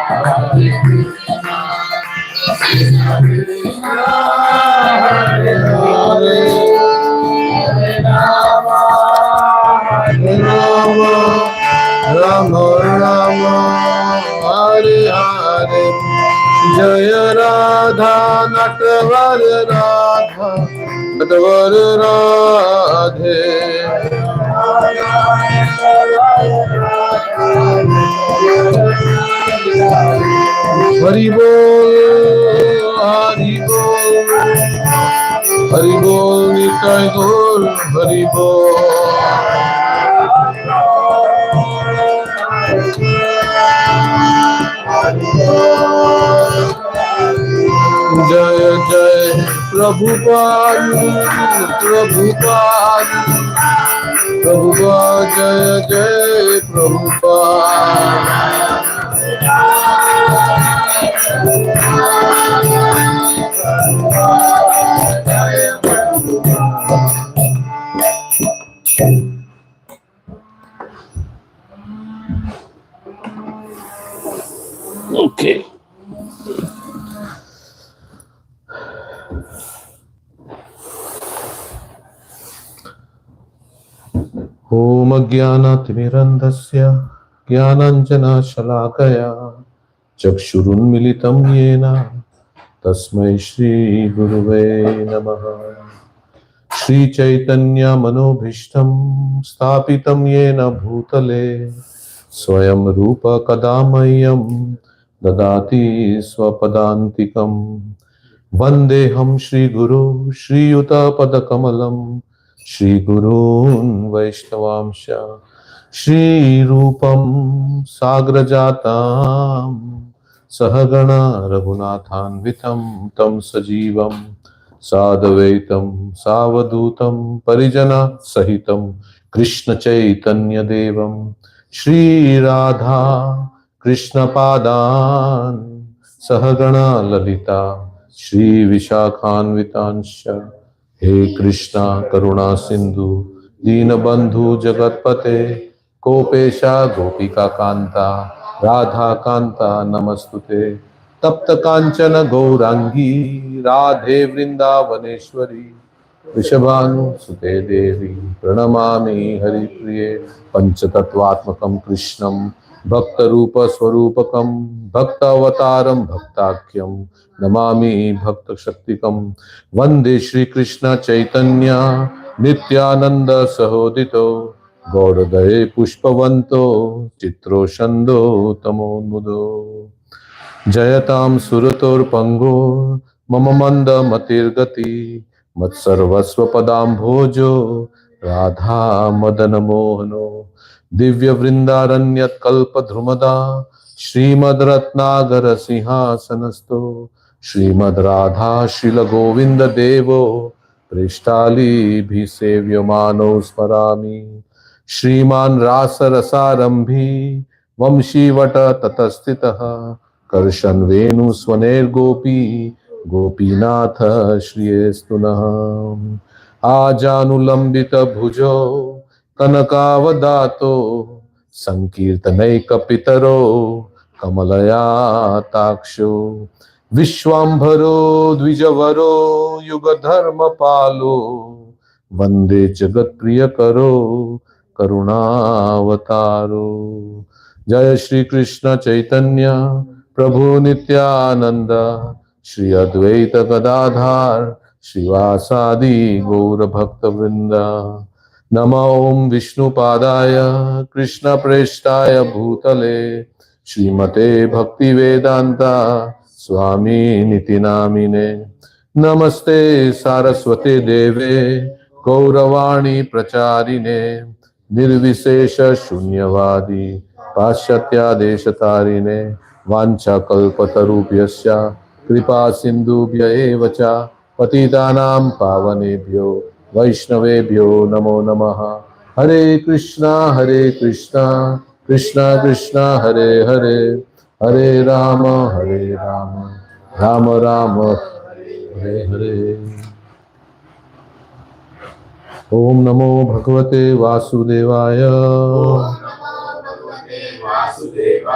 Hare Krishna, Krishna Krishna, Hare Hare, Hare Rama, Hare Rama, Rama Rama, Hare Hare. Jaya Radha Natvar Radha Natvar Radhe. Hari Bol, Hari Bol, Hari Bol, Nitai Gaur, Hari Bol. Jaya Jaya Prabhupada, Prabhupada, Prabhupada, Jaya Jaya Prabhupada. Okay. Om Ajnanatimirandasya Jnananjana Shalakaya Chakshurunmilitam Yena Tasmai Shri Guruve Namaha. Shri Chaitanya Manobhishtam Stapitam Yena Bhutale Swayam Rupa Kadamayam Dadati Swapadantikam Vandeham Shri Guru Shri Yuta Padakamalam Shri Gurun Vaishnavamsha Shri Rupam Sagrajatam Sahagana Raghunathanvitam Tam Sajivam Sadavaitam Savadutam Parijana Sahitam Krishna Chaitanya Devam Shri Radha Krishna Padan Sahagana Lalita Shri Vishakhanvitansha He Krishna Karuna Sindhu Dinabandhu Jagatpate Kopesha Gopika Kanta Radha Kanta Namastute Tapta Kanchana Gaurangi Radhe Vrindavaneshwari Vishabhanu Sute Devi Pranamami Hari Priye Panchatattvatmakam Krishnam Bhakta Rupa Swarupakam Bhakta Avataram Bhaktakyam Namami Bhakta Shaktikam Vande Shri Krishna Chaitanya Nityananda Sahodito Gaudadaye Pushpavanto Chitro Shando Tamon Jayatam Surator Pango Mama Manda Matirgati Matsarvasva Padam Bhojo Radha Madana Mohano Divya Vrindaranyat Kalpa Dhrumada Srimad Ratnagara Sinasto Srimad Radha Srila Govinda Devo Prishtali Bhisevyo Smarami Shriman Rasa Rasarambhi Vamshi Vata Tatastitaha Karshan Venu Swaner Gopi Gopinath Shriyestuna Ajanulambita Bhujo Kanakavadato Sankirtanaika Pitaro Kamalaya Taksho Vishwambharo Dvijavaro Yugadharma Palo Vande Jagat Priyakaro Karunavataro Jaya Shri Krishna Chaitanya Prabhu Nityananda Shri Advaita Gadadhar Shivasadi Gaura Bhakta Vrinda Nama Om Vishnu Padaya Krishna Preshtaya Bhutale Srimate Bhakti Vedanta Swami Niti Namine Namaste Saraswate Deve Gauravani Pracharine Nirvishesha Shunyavadi Paschatya Deshatarine Vancha Kalpatarubhyasya Kripa Sindhubhya Evacha Patitanam Pavanebhyo Vaishnavebhyo Namo Namaha Hare Krishna Krishna Krishna Hare Hare Hare Rama Rama Rama Hare Hare Om Namo Bhagavate Vasudevaya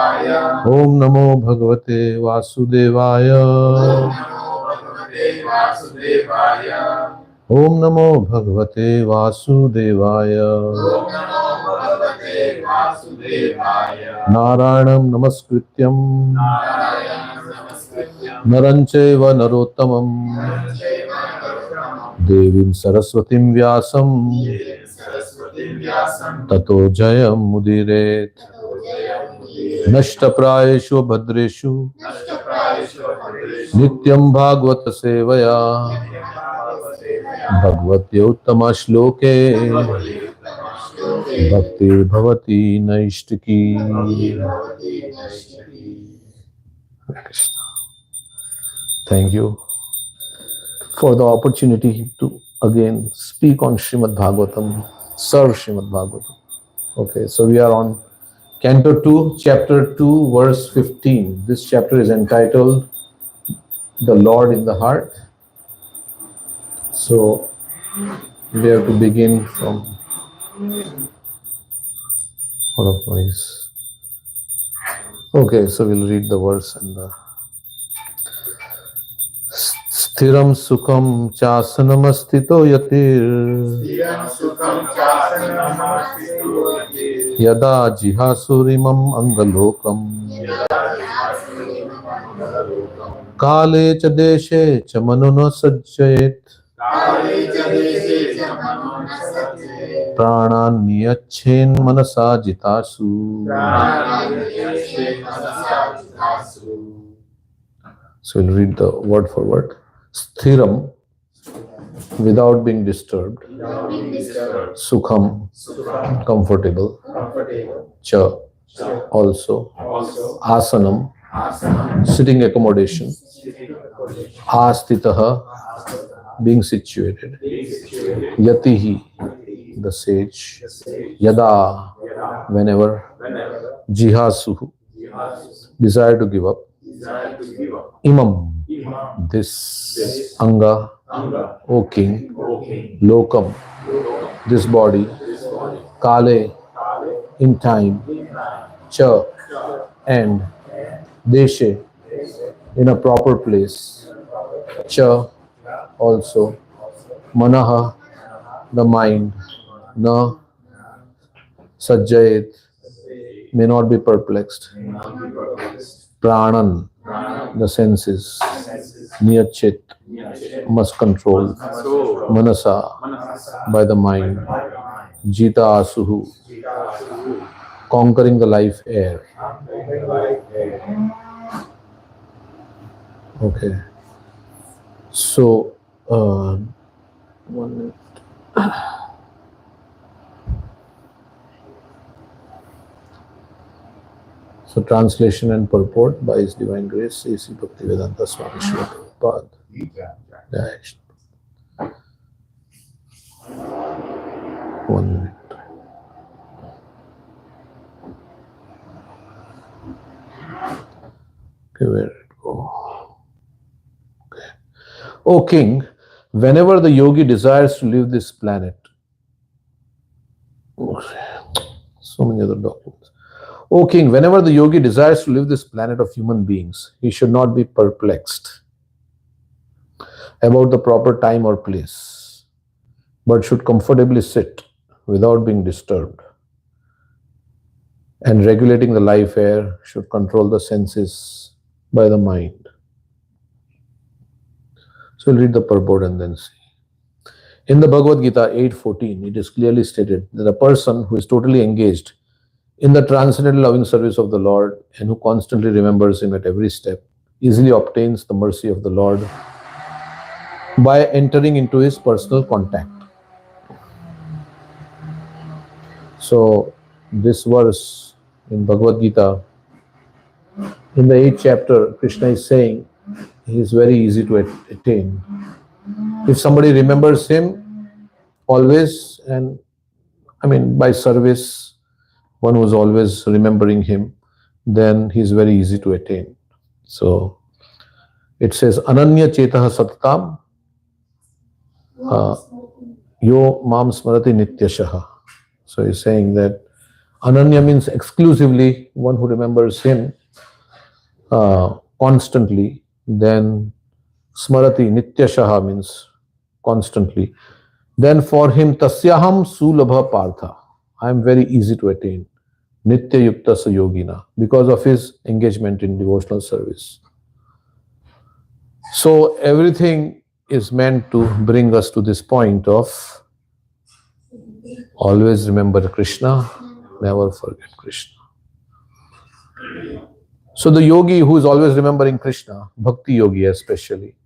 Om Namo Bhagavate Vasudevaya. Om Namo Bhagavate Vasudevaya. Narayanam Namaskrityam Narancheva Narottamam Devim Saraswatim Vyasam Tato Jayam Mudiret Nashtaprayeshu Bhadreshu Nityam Bhagavata Sevaya Bhagavati Uttama Shloke Bhakti Bhavati Naishtiki. Hare Krishna. Thank you for the opportunity to again speak on Srimad Bhagavatam, serve Srimad Bhagavatam. Okay, so we are on Canto 2, Chapter 2, verse 15. This chapter is entitled The Lord in the Heart. So we have to begin from all of noise. Okay, so we'll read the verse and the Sthiram Sukham Chasanamastito Yatir Yada Jihasurimam Angalokam Kale Chadeshe Chamanuno Sajjayet Pranan Niyachen Manasa Jitasu. So we'll read the word for word. Sthiram, without being disturbed. Sukham, comfortable. Cha, also. Asanam, sitting accommodation. Astitaha, being situated. Yatihi, the sage. Yada, whenever. Jihasuhu, desire to give up. Imam, this Anga, O king. Lokam, this body. Kale, in time. Cha, and. Deshe, in a proper place. Cha, also. Manaha, the mind. Na, sajjayet, may not be perplexed. Pranan, the senses. Niyachit, must control. Manasa, by the mind. Jita asuhu, conquering the life air. Okay. So, 1 minute. So, translation and purport by His Divine Grace, A.C. Bhaktivedanta Swami Srila Prabhupada. Jai Shri. 1 minute. Okay, where did it go? Okay. O king, whenever the yogi desires to leave this planet, so many other documents. O king, whenever the yogi desires to leave this planet of human beings, he should not be perplexed about the proper time or place, but should comfortably sit without being disturbed. And regulating the life air should control the senses by the mind. So we'll read the purport and then see. In the Bhagavad Gita 8:14, it is clearly stated that a person who is totally engaged in the transcendental loving service of the Lord and who constantly remembers Him at every step easily obtains the mercy of the Lord by entering into His personal contact. So this verse in Bhagavad Gita, in the 8th chapter, Krishna is saying He is very easy to attain. If somebody remembers Him always, and by service, one who is always remembering Him, then He is very easy to attain. So it says, Ananya Chetaha Satatam Yo Mam Smarati Nityashaha. So he's saying that Ananya means exclusively, one who remembers him constantly. Then Smarati Nityashaha means constantly. Then for him Tasyaham Sulabha Partha. I am very easy to attain. Nitya Yukta Yogina, because of his engagement in devotional service. So everything is meant to bring us to this point of always remember Krishna, never forget Krishna. So the yogi who is always remembering Krishna, Bhakti Yogi especially,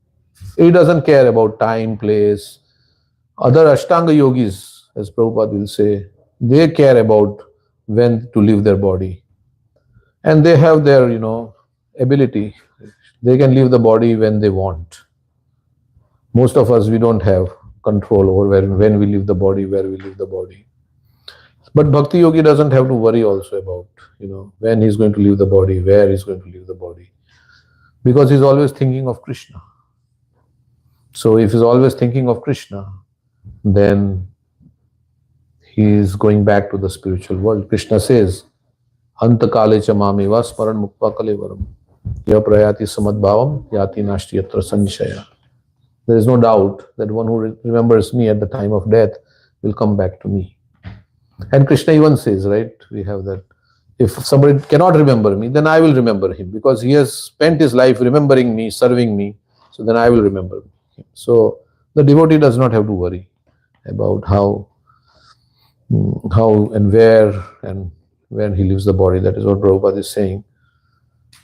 he doesn't care about time, place. Other Ashtanga yogis, as Prabhupada will say, they care about when to leave their body. And they have their, ability. They can leave the body when they want. Most of us, we don't have control over when we leave the body, where we leave the body. But Bhakti Yogi doesn't have to worry also about, when he's going to leave the body, where he's going to leave the body. Because he's always thinking of Krishna. So if he's always thinking of Krishna, then he is going back to the spiritual world. Krishna says, Anta kale cha mameva smaran mukta kalevaram. Ya prayati samadbhavam yati nashti yatra sanshaya. There is no doubt that one who remembers me at the time of death will come back to me. And Krishna even says, right, we have that, if somebody cannot remember me, then I will remember him, because he has spent his life remembering me, serving me, so then I will remember him. So the devotee does not have to worry about how and where and when he leaves the body. That is what Prabhupada is saying.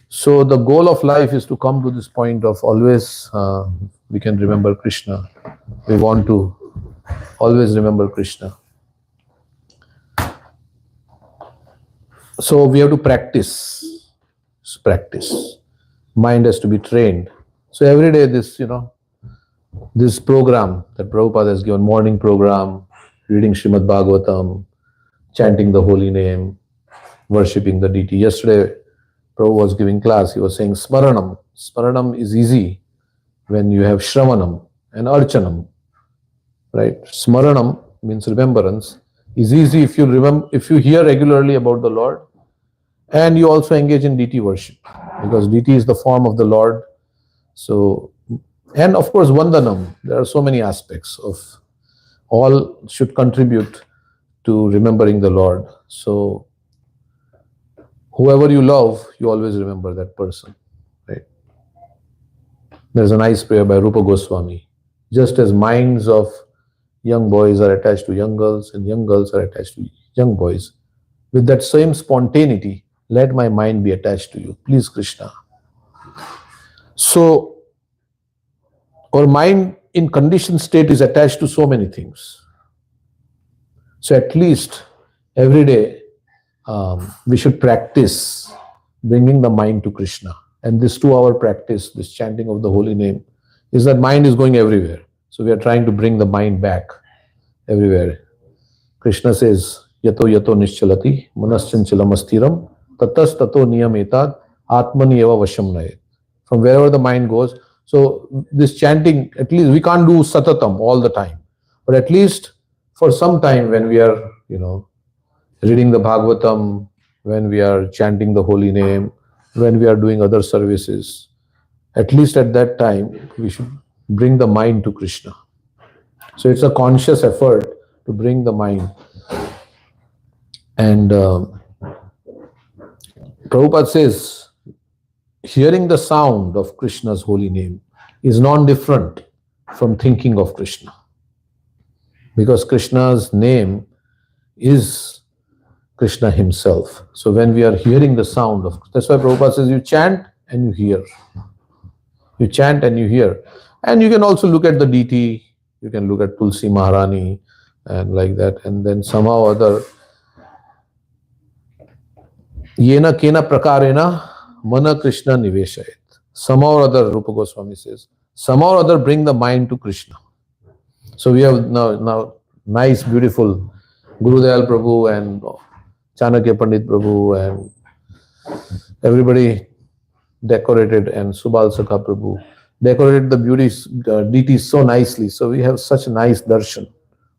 So the goal of life is to come to this point of always we can remember Krishna. We want to always remember Krishna. So we have to practice. Mind has to be trained. So every day this program that Prabhupada has given, morning program, reading Srimad Bhagavatam, chanting the holy name, worshipping the deity. Yesterday, Prabhu was giving class, he was saying Smaranam. Smaranam is easy when you have Shravanam and Archanam. Right? Smaranam means remembrance. Is easy if you hear regularly about the Lord, and you also engage in deity worship, because deity is the form of the Lord. So, and of course Vandanam. There are so many aspects of all should contribute to remembering the Lord. So whoever you love, you always remember that person, right? There's a nice prayer by Rupa Goswami. Just as minds of young boys are attached to young girls and young girls are attached to young boys, with that same spontaneity, let my mind be attached to you. Please, Krishna. So our mind in conditioned state is attached to so many things. So at least every day we should practice bringing the mind to Krishna. And this 2-hour practice, this chanting of the holy name, is that mind is going everywhere. So we are trying to bring the mind back everywhere. Krishna says, Yato yato nischalati manasyanchalam astiram tatas tato niyametad atmani eva vasham nayet. From wherever the mind goes. So this chanting, at least we can't do satatam all the time, but at least for some time when we are, reading the Bhagavatam, when we are chanting the holy name, when we are doing other services, at least at that time, we should bring the mind to Krishna. So it's a conscious effort to bring the mind. And Prabhupada says, hearing the sound of Krishna's holy name is non-different from thinking of Krishna. Because Krishna's name is Krishna himself. So when we are hearing the sound of, that's why Prabhupada says you chant and you hear. You chant and you hear. And you can also look at the deity, you can look at Tulsi Maharani and like that, and then somehow other Yena kena prakarena mana Krishna niveshayat. Somehow or other, Rupa Goswami says, somehow or other bring the mind to Krishna. So we have now nice, beautiful Gurudayal Prabhu and Chanakya Pandit Prabhu and everybody decorated, and Subal Sakha Prabhu decorated the deities so nicely. So we have such a nice darshan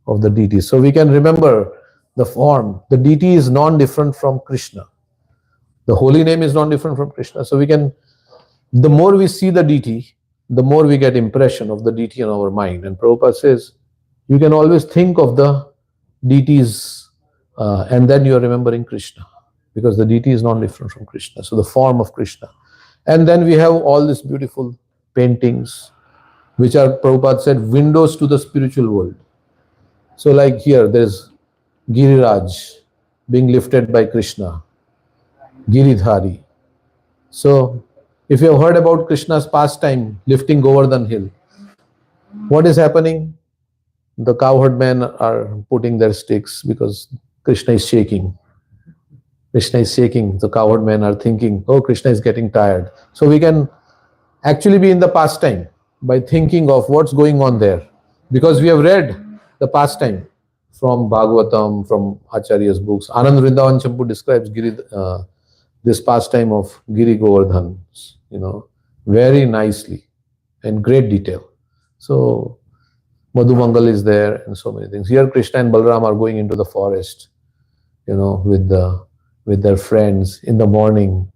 of the deities. So we can remember the form, the deity is non-different from Krishna. The holy name is non-different from Krishna. So we can, the more we see the deity, the more we get impression of the deity in our mind. And Prabhupada says, you can always think of the deities and then you are remembering Krishna, because the deity is non-different from Krishna. So the form of Krishna. And then we have all these beautiful paintings, which are, Prabhupada said, windows to the spiritual world. So like here, there's Giriraj being lifted by Krishna, Giridhari. So if you have heard about Krishna's pastime, lifting Govardhan hill, what is happening? The cowherd men are putting their sticks because Krishna is shaking. Krishna is shaking. The cowherd men are thinking, oh, Krishna is getting tired. So we can actually be in the pastime by thinking of what's going on there. Because we have read the pastime from Bhagavatam, from Acharya's books. Anand Vrindavan Champu describes this pastime of Giri Govardhan, very nicely and great detail. So Madhumangal is there and so many things. Here Krishna and Balram are going into the forest, with their friends in the morning.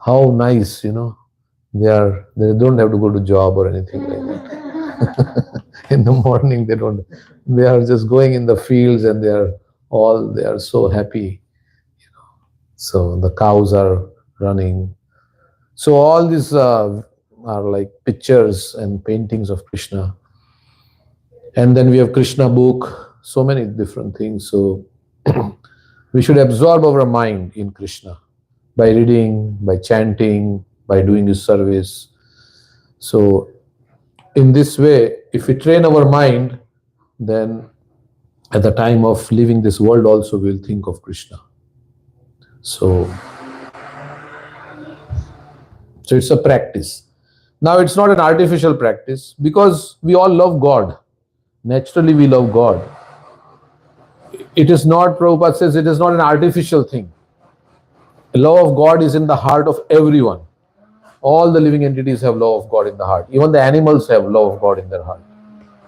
How nice, they don't have to go to job or anything like that. In the morning they are just going in the fields and they are so happy. So the cows are running. So all these are like pictures and paintings of Krishna. And then we have Krishna book, so many different things. So we should absorb our mind in Krishna by reading, by chanting, by doing his service. So in this way, if we train our mind, then at the time of leaving this world also we will think of Krishna. So it's a practice. Now it's not an artificial practice because we all love God. Naturally we love God. It is not, Prabhupada says, it is not an artificial thing. The love of God is in the heart of everyone. All the living entities have love of God in the heart. Even the animals have love of God in their heart.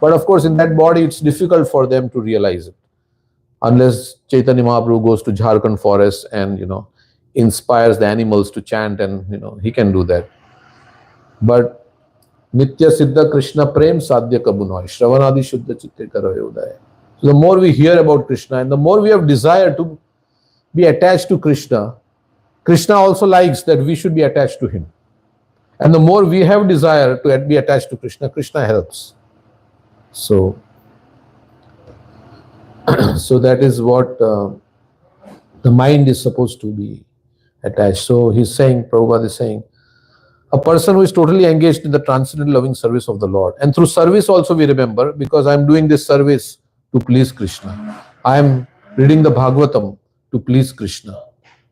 But of course in that body it's difficult for them to realize it. Unless Chaitanya Mahaprabhu goes to Jharkhand forest and, inspires the animals to chant and, he can do that. But Nitya Siddha Krishna Prem Sadhya Kabunoy Shravanadi Shuddha Chitte Karave Udaya. So the more we hear about Krishna and the more we have desire to be attached to Krishna, Krishna also likes that we should be attached to him. And the more we have desire to be attached to Krishna, Krishna helps. So that is what the mind is supposed to be attached. So he's saying, Prabhupada is saying, a person who is totally engaged in the transcendental loving service of the Lord. And through service also we remember, because I am doing this service to please Krishna. I am reading the Bhagavatam to please Krishna.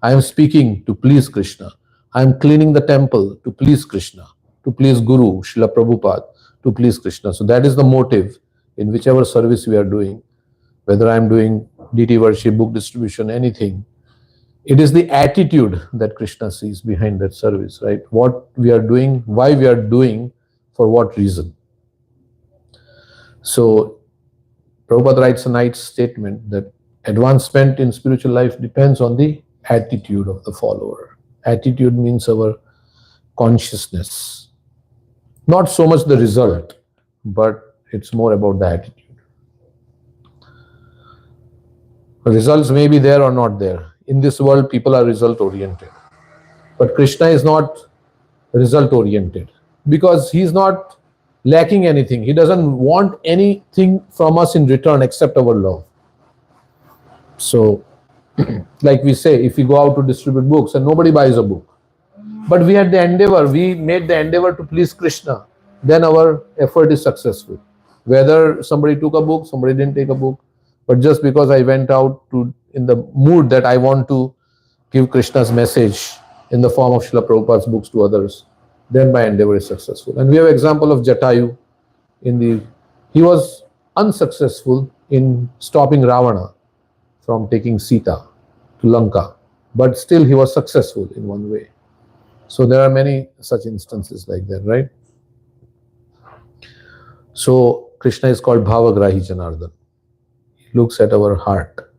I am speaking to please Krishna. I am cleaning the temple to please Krishna, to please Guru, Srila Prabhupada, to please Krishna. So that is the motive in whichever service we are doing, whether I am doing deity worship, book distribution, anything. It is the attitude that Krishna sees behind that service, right? What we are doing, why we are doing, for what reason. So Prabhupada writes a nice statement that advancement in spiritual life depends on the attitude of the follower. Attitude means our consciousness. Not so much the result, but it's more about the attitude. Results may be there or not there. In this world, people are result-oriented. But Krishna is not result-oriented because he is not lacking anything. He doesn't want anything from us in return except our love. So, like we say, if we go out to distribute books and nobody buys a book, but we had the endeavor, we made the endeavor to please Krishna, then our effort is successful. Whether somebody took a book, somebody didn't take a book, but just because I went out in the mood that I want to give Krishna's message in the form of Srila Prabhupada's books to others, then my endeavor is successful. And we have example of Jatayu. He was unsuccessful in stopping Ravana from taking Sita to Lanka, but still he was successful in one way. So there are many such instances like that, right? So Krishna is called Bhavagrahi Janardhan. He looks at our heart.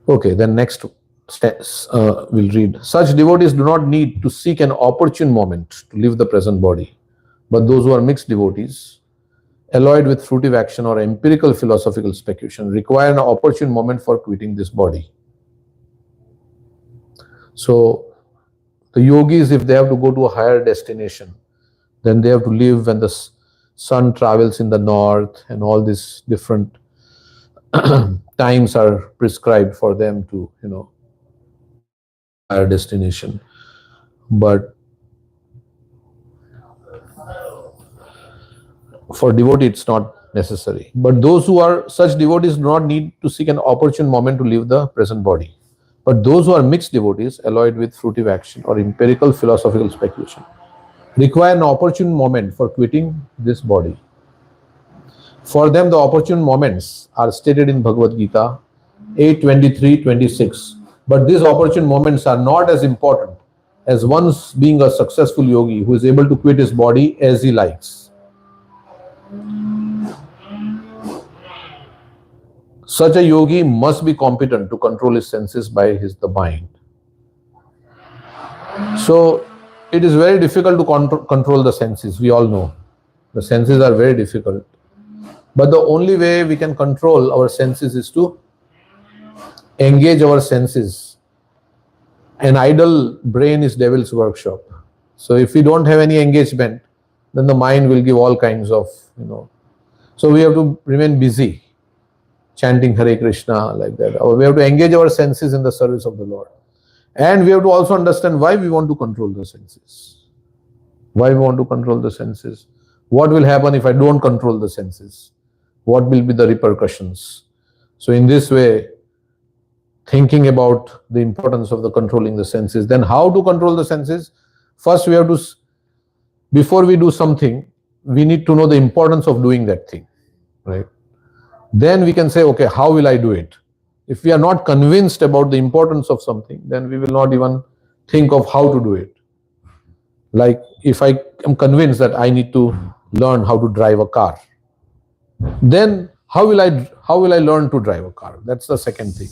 Okay, then next we'll read. Such devotees do not need to seek an opportune moment to leave the present body, but those who are mixed devotees, alloyed with fruitive action or empirical philosophical speculation, require an opportune moment for quitting this body. So, the yogis, if they have to go to a higher destination, then they have to live when the sun travels in the north, and all these different times are prescribed for them to, go to a higher destination. But for devotee, it's not necessary. But those who are such devotees do not need to seek an opportune moment to leave the present body. But those who are mixed devotees, alloyed with fruitive action or empirical philosophical speculation, require an opportune moment for quitting this body. For them, the opportune moments are stated in Bhagavad Gita 8:23-26. But these opportune moments are not as important as one's being a successful yogi who is able to quit his body as he likes. Such a yogi must be competent to control his senses by the mind. So it is very difficult to control the senses. We all know the senses are very difficult. But the only way we can control our senses is to engage our senses. An idle brain is devil's workshop. So if we don't have any engagement, then the mind will give all kinds of, So we have to remain busy, chanting Hare Krishna like that. Or we have to engage our senses in the service of the Lord. And we have to also understand why we want to control the senses. Why we want to control the senses. What will happen if I don't control the senses? What will be the repercussions? So in this way, thinking about the importance of the controlling the senses, then how to control the senses? First we have to, before we do something, we need to know the importance of doing that thing, right? Then we can say, okay, how will I do it? If we are not convinced about the importance of something, then we will not even think of how to do it. Like if I am convinced that I need to learn how to drive a car, then how will I learn to drive a car? That's the second thing.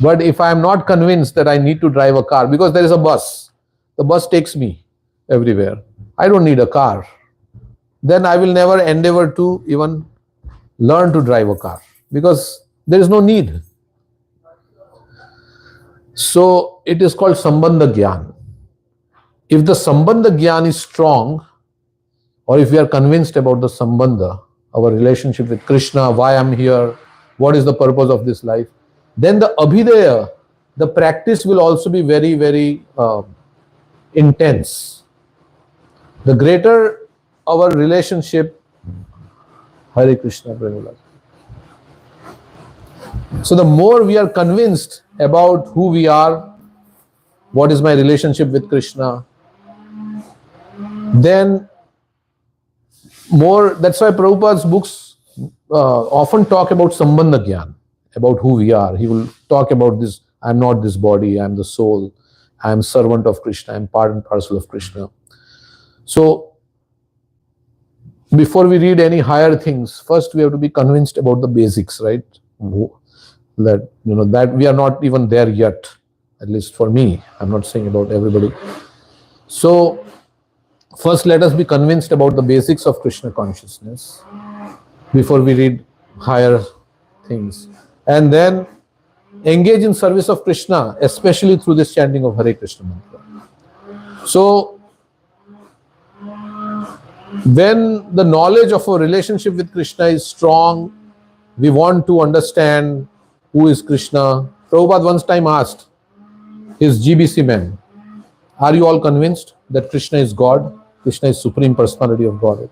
But if I am not convinced that I need to drive a car, because there is a bus, the bus takes me everywhere, I don't need a car, then I will never endeavor to even learn to drive a car, because there is no need. So it is called Sambandha Gyan. If the Sambandha Gyan is strong, or if we are convinced about the Sambandha, our relationship with Krishna, why I'm here, what is the purpose of this life, then the Abhidaya, the practice will also be very, very intense. The greater our relationship, Hare Krishna, Prema. So the more we are convinced about who we are, what is my relationship with Krishna, then more, that's why Prabhupada's books often talk about Sambandha Gyan, about who we are. He will talk about this, I'm not this body, I'm the soul, I'm servant of Krishna, I'm part and parcel of Krishna. So before we read any higher things, first we have to be convinced about the basics, right? That that we are not even there yet, at least for me. I'm not saying about everybody. So first let us be convinced about the basics of Krishna consciousness before we read higher things, and then engage in service of Krishna, especially through this chanting of Hare Krishna mantra. So when the knowledge of our relationship with Krishna is strong, we want to understand who is Krishna. Prabhupada once time asked his GBC men, are you all convinced that Krishna is God? Krishna is Supreme Personality of Godhead.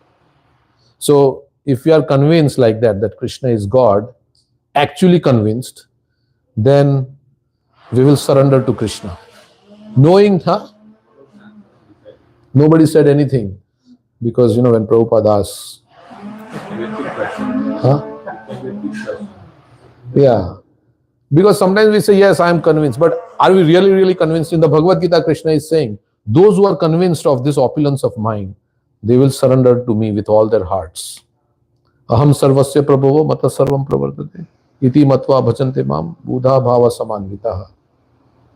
So if we are convinced like that, that Krishna is God, actually convinced, then we will surrender to Krishna. Knowing, nobody said anything. Because, when Prabhupada asks, yeah. Because sometimes we say, yes, I am convinced. But are we really, really convinced? In the Bhagavad Gita, Krishna is saying, those who are convinced of this opulence of mind, they will surrender to me with all their hearts. Aham sarvasya prabhavo mata sarvam pravardate. iti matva bhajante mam buddha bhava samanvitaha.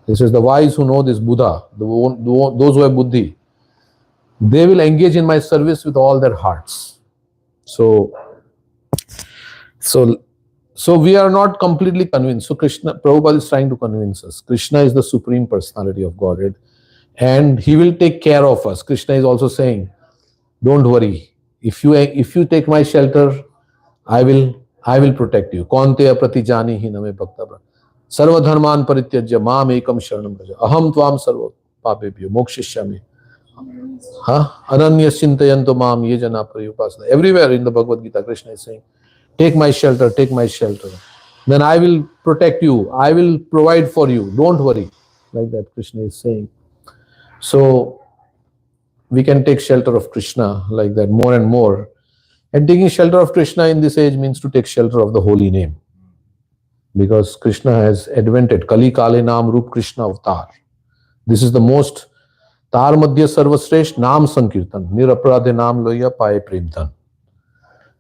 He says the wise who know this Buddha, those who have buddhi, they will engage in my service with all their hearts. So we are not completely convinced. So Prabhupada is trying to convince us. Krishna is the supreme personality of Godhead, and he will take care of us. Krishna is also saying, don't worry. If you take my shelter, I will protect you. Kaunteya pratijani hi name bhakta sarva dharman parityajya mam ekam sharanam braja aham tvam sarva papebhyo mokshishyami ananya chintayanto mam ye jana pariyupasana. Everywhere in the Bhagavad Gita, Krishna is saying, take my shelter, take my shelter. Then I will protect you. I will provide for you. Don't worry. Like that, Krishna is saying. So we can take shelter of Krishna like that more and more. And taking shelter of Krishna in this age means to take shelter of the holy name. Because Krishna has advented Kali Kale Naam Roop Krishna Avatar. This is the most Tar Madhya Sarvasresh Naam Sankirtan Nirapradhe Naam Loya Paye Premdhan.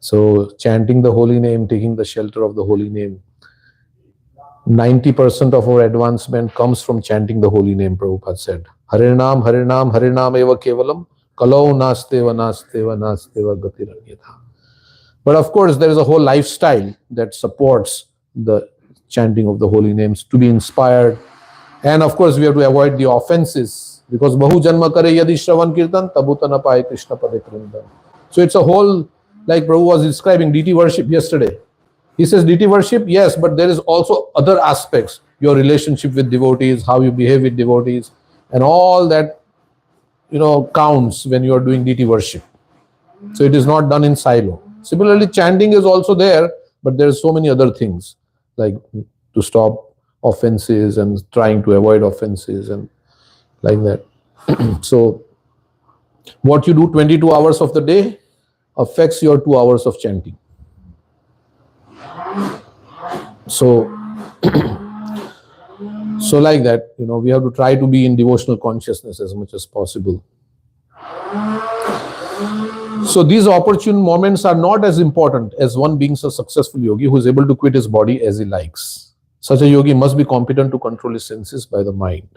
So chanting the holy name, taking the shelter of the holy name. 90% of our advancement comes from chanting the holy name, Prabhupada said. Hare Naam, Hare Naam, Hare Naam eva kevalam, kalau nasteva, nasteva, nasteva gatiranyatha. But of course, there is a whole lifestyle that supports the chanting of the holy names to be inspired. And of course, we have to avoid the offenses, because Bahu Janma Kare Yadi Shravan Kirtan, Tabutana Paye Krishna Pade Krindan. So it's a whole, like Prabhu was describing deity worship yesterday. He says deity worship, yes, but there is also other aspects. Your relationship with devotees, how you behave with devotees, and all that, counts when you are doing deity worship. So it is not done in silo. Similarly, chanting is also there, but there are so many other things, like to stop offenses and trying to avoid offenses and like that. So what you do 22 hours of the day affects your 2 hours of chanting. So like that, we have to try to be in devotional consciousness as much as possible. So these opportune moments are not as important as one being a successful yogi who is able to quit his body as he likes. Such a yogi must be competent to control his senses by the mind.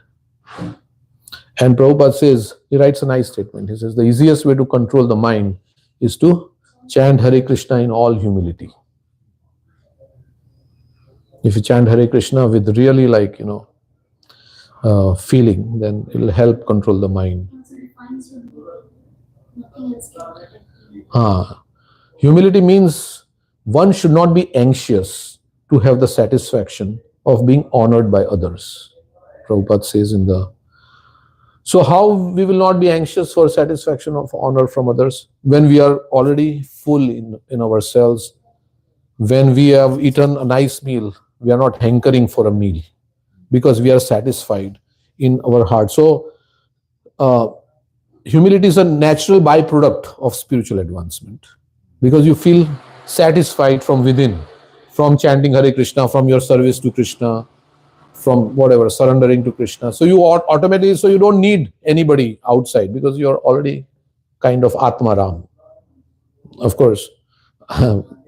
And Prabhupada says, he writes a nice statement. He says, the easiest way to control the mind is to chant Hare Krishna in all humility. If you chant Hare Krishna with really feeling, then it will help control the mind. Humility means one should not be anxious to have the satisfaction of being honored by others. Prabhupada says in the... So how we will not be anxious for satisfaction of honor from others? When we are already full in ourselves, when we have eaten a nice meal, we are not hankering for a meal because we are satisfied in our heart. So humility is a natural byproduct of spiritual advancement, because you feel satisfied from within, from chanting Hare Krishna, from your service to Krishna, from whatever, surrendering to Krishna. So you automatically, so you don't need anybody outside, because you're already kind of Atmaram. Of course,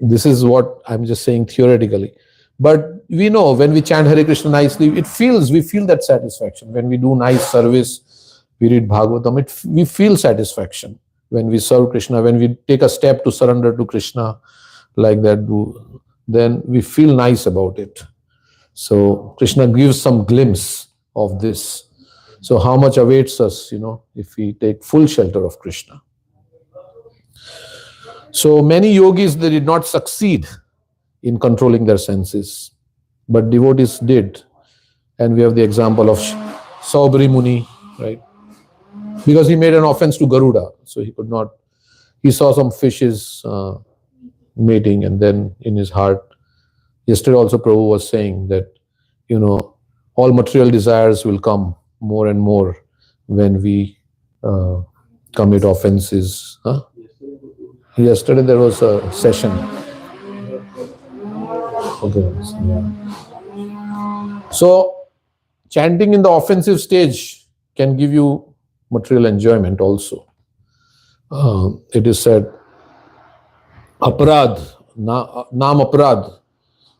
this is what I'm just saying theoretically. But we know when we chant Hare Krishna nicely, we feel that satisfaction. When we do nice service, we read Bhagavatam, we feel satisfaction. When we serve Krishna, when we take a step to surrender to Krishna, like that, then we feel nice about it. So Krishna gives some glimpse of this. So how much awaits us, if we take full shelter of Krishna. So many yogis, they did not succeed in controlling their senses, but devotees did. And we have the example of Saubri Muni, right? Because he made an offense to Garuda, so he could not. He saw some fishes mating, and then in his heart, yesterday also Prabhu was saying that, all material desires will come more and more when we commit offenses. Yesterday there was a session. Okay. Yeah. So chanting in the offensive stage can give you material enjoyment also. It is said, aparad, naam aparad,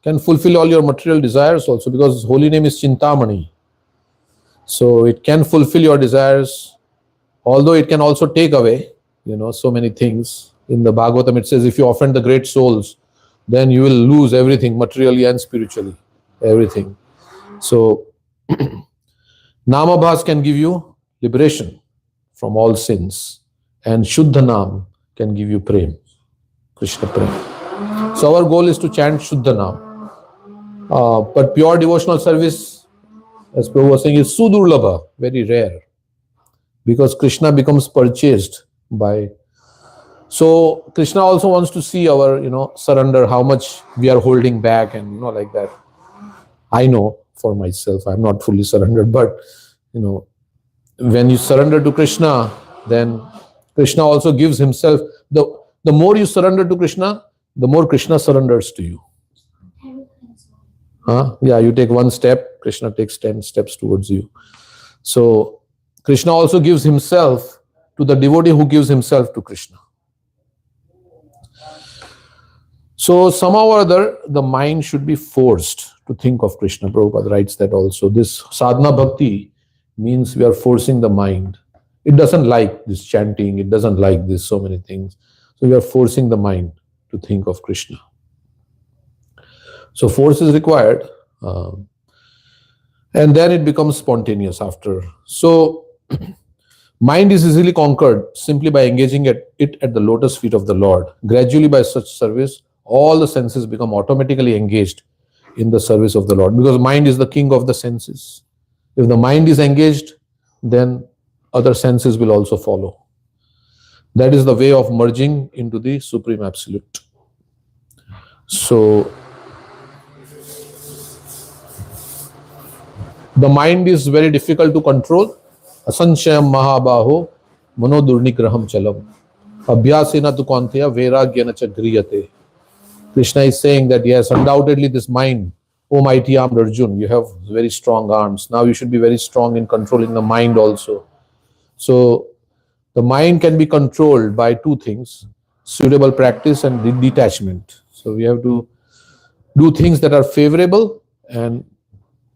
can fulfill all your material desires also, because His holy name is Chintamani. So it can fulfill your desires, although it can also take away, so many things. In the Bhagavatam it says, if you offend the great souls, then you will lose everything, materially and spiritually, everything. So Namabhas can give you liberation from all sins, and Shuddha Nam can give you Prem, Krishna Prem. So our goal is to chant Shuddha Nam. But pure devotional service, as Prabhu was saying, is Sudurlabha, very rare, because Krishna becomes purchased by. So Krishna also wants to see our, surrender, how much we are holding back, and like that. I know for myself, I'm not fully surrendered, but when you surrender to Krishna, then Krishna also gives himself. The more you surrender to Krishna, the more Krishna surrenders to you. Yeah, you take one step, Krishna takes 10 steps towards you. So Krishna also gives himself to the devotee who gives himself to Krishna. So somehow or other, the mind should be forced to think of Krishna. Prabhupada writes that also. This sadhana bhakti means we are forcing the mind. It doesn't like this chanting, it doesn't like this, so many things. So we are forcing the mind to think of Krishna. So force is required, and then it becomes spontaneous after. So mind is easily conquered simply by engaging it at the lotus feet of the Lord. Gradually, by such service, all the senses become automatically engaged in the service of the Lord, because mind is the king of the senses. If the mind is engaged, then other senses will also follow. That is the way of merging into the Supreme Absolute. So the mind is very difficult to control. Asanshayam mahabaho manodurnigraham chalam abhyasena tu kanteya vairagyana cha griyate. Krishna is saying that yes, undoubtedly this mind, O mighty armed Arjun, you have very strong arms. Now you should be very strong in controlling the mind also. So the mind can be controlled by two things: suitable practice and detachment. So we have to do things that are favorable and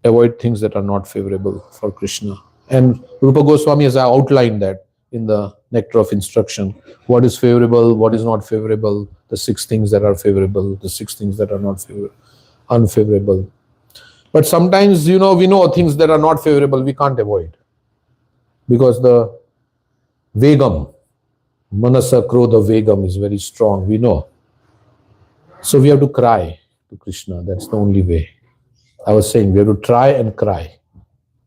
avoid things that are not favorable for Krishna. And Rupa Goswami has outlined that in the Nectar of Instruction. What is favorable, what is not favorable, the 6 things that are favorable, the 6 things that are not unfavorable. But sometimes, we know things that are not favorable, we can't avoid. Because the Vegam, Manasa Krodha Vegam is very strong, we know. So we have to cry to Krishna, that's the only way. I was saying, we have to try and cry.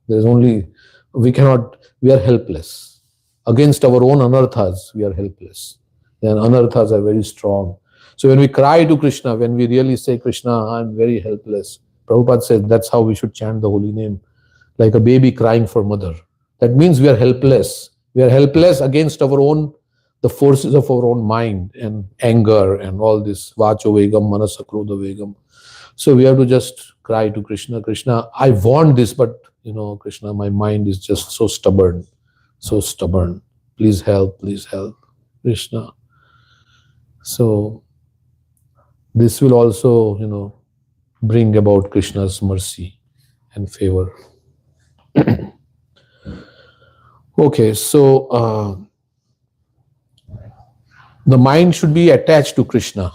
There's only, we are helpless. Against our own anarthas, we are helpless. And anarthas are very strong. So when we cry to Krishna, when we really say, Krishna, I'm very helpless, Prabhupada said that's how we should chant the holy name, like a baby crying for mother. That means we are helpless. We are helpless against our own, the forces of our own mind and anger and all this vacho vegam, manasa krodha vegam. So we have to just cry to Krishna, Krishna, I want this, but Krishna, my mind is just so stubborn. Please help, Krishna. So this will also, bring about Krishna's mercy and favor. Okay, so the mind should be attached to Krishna.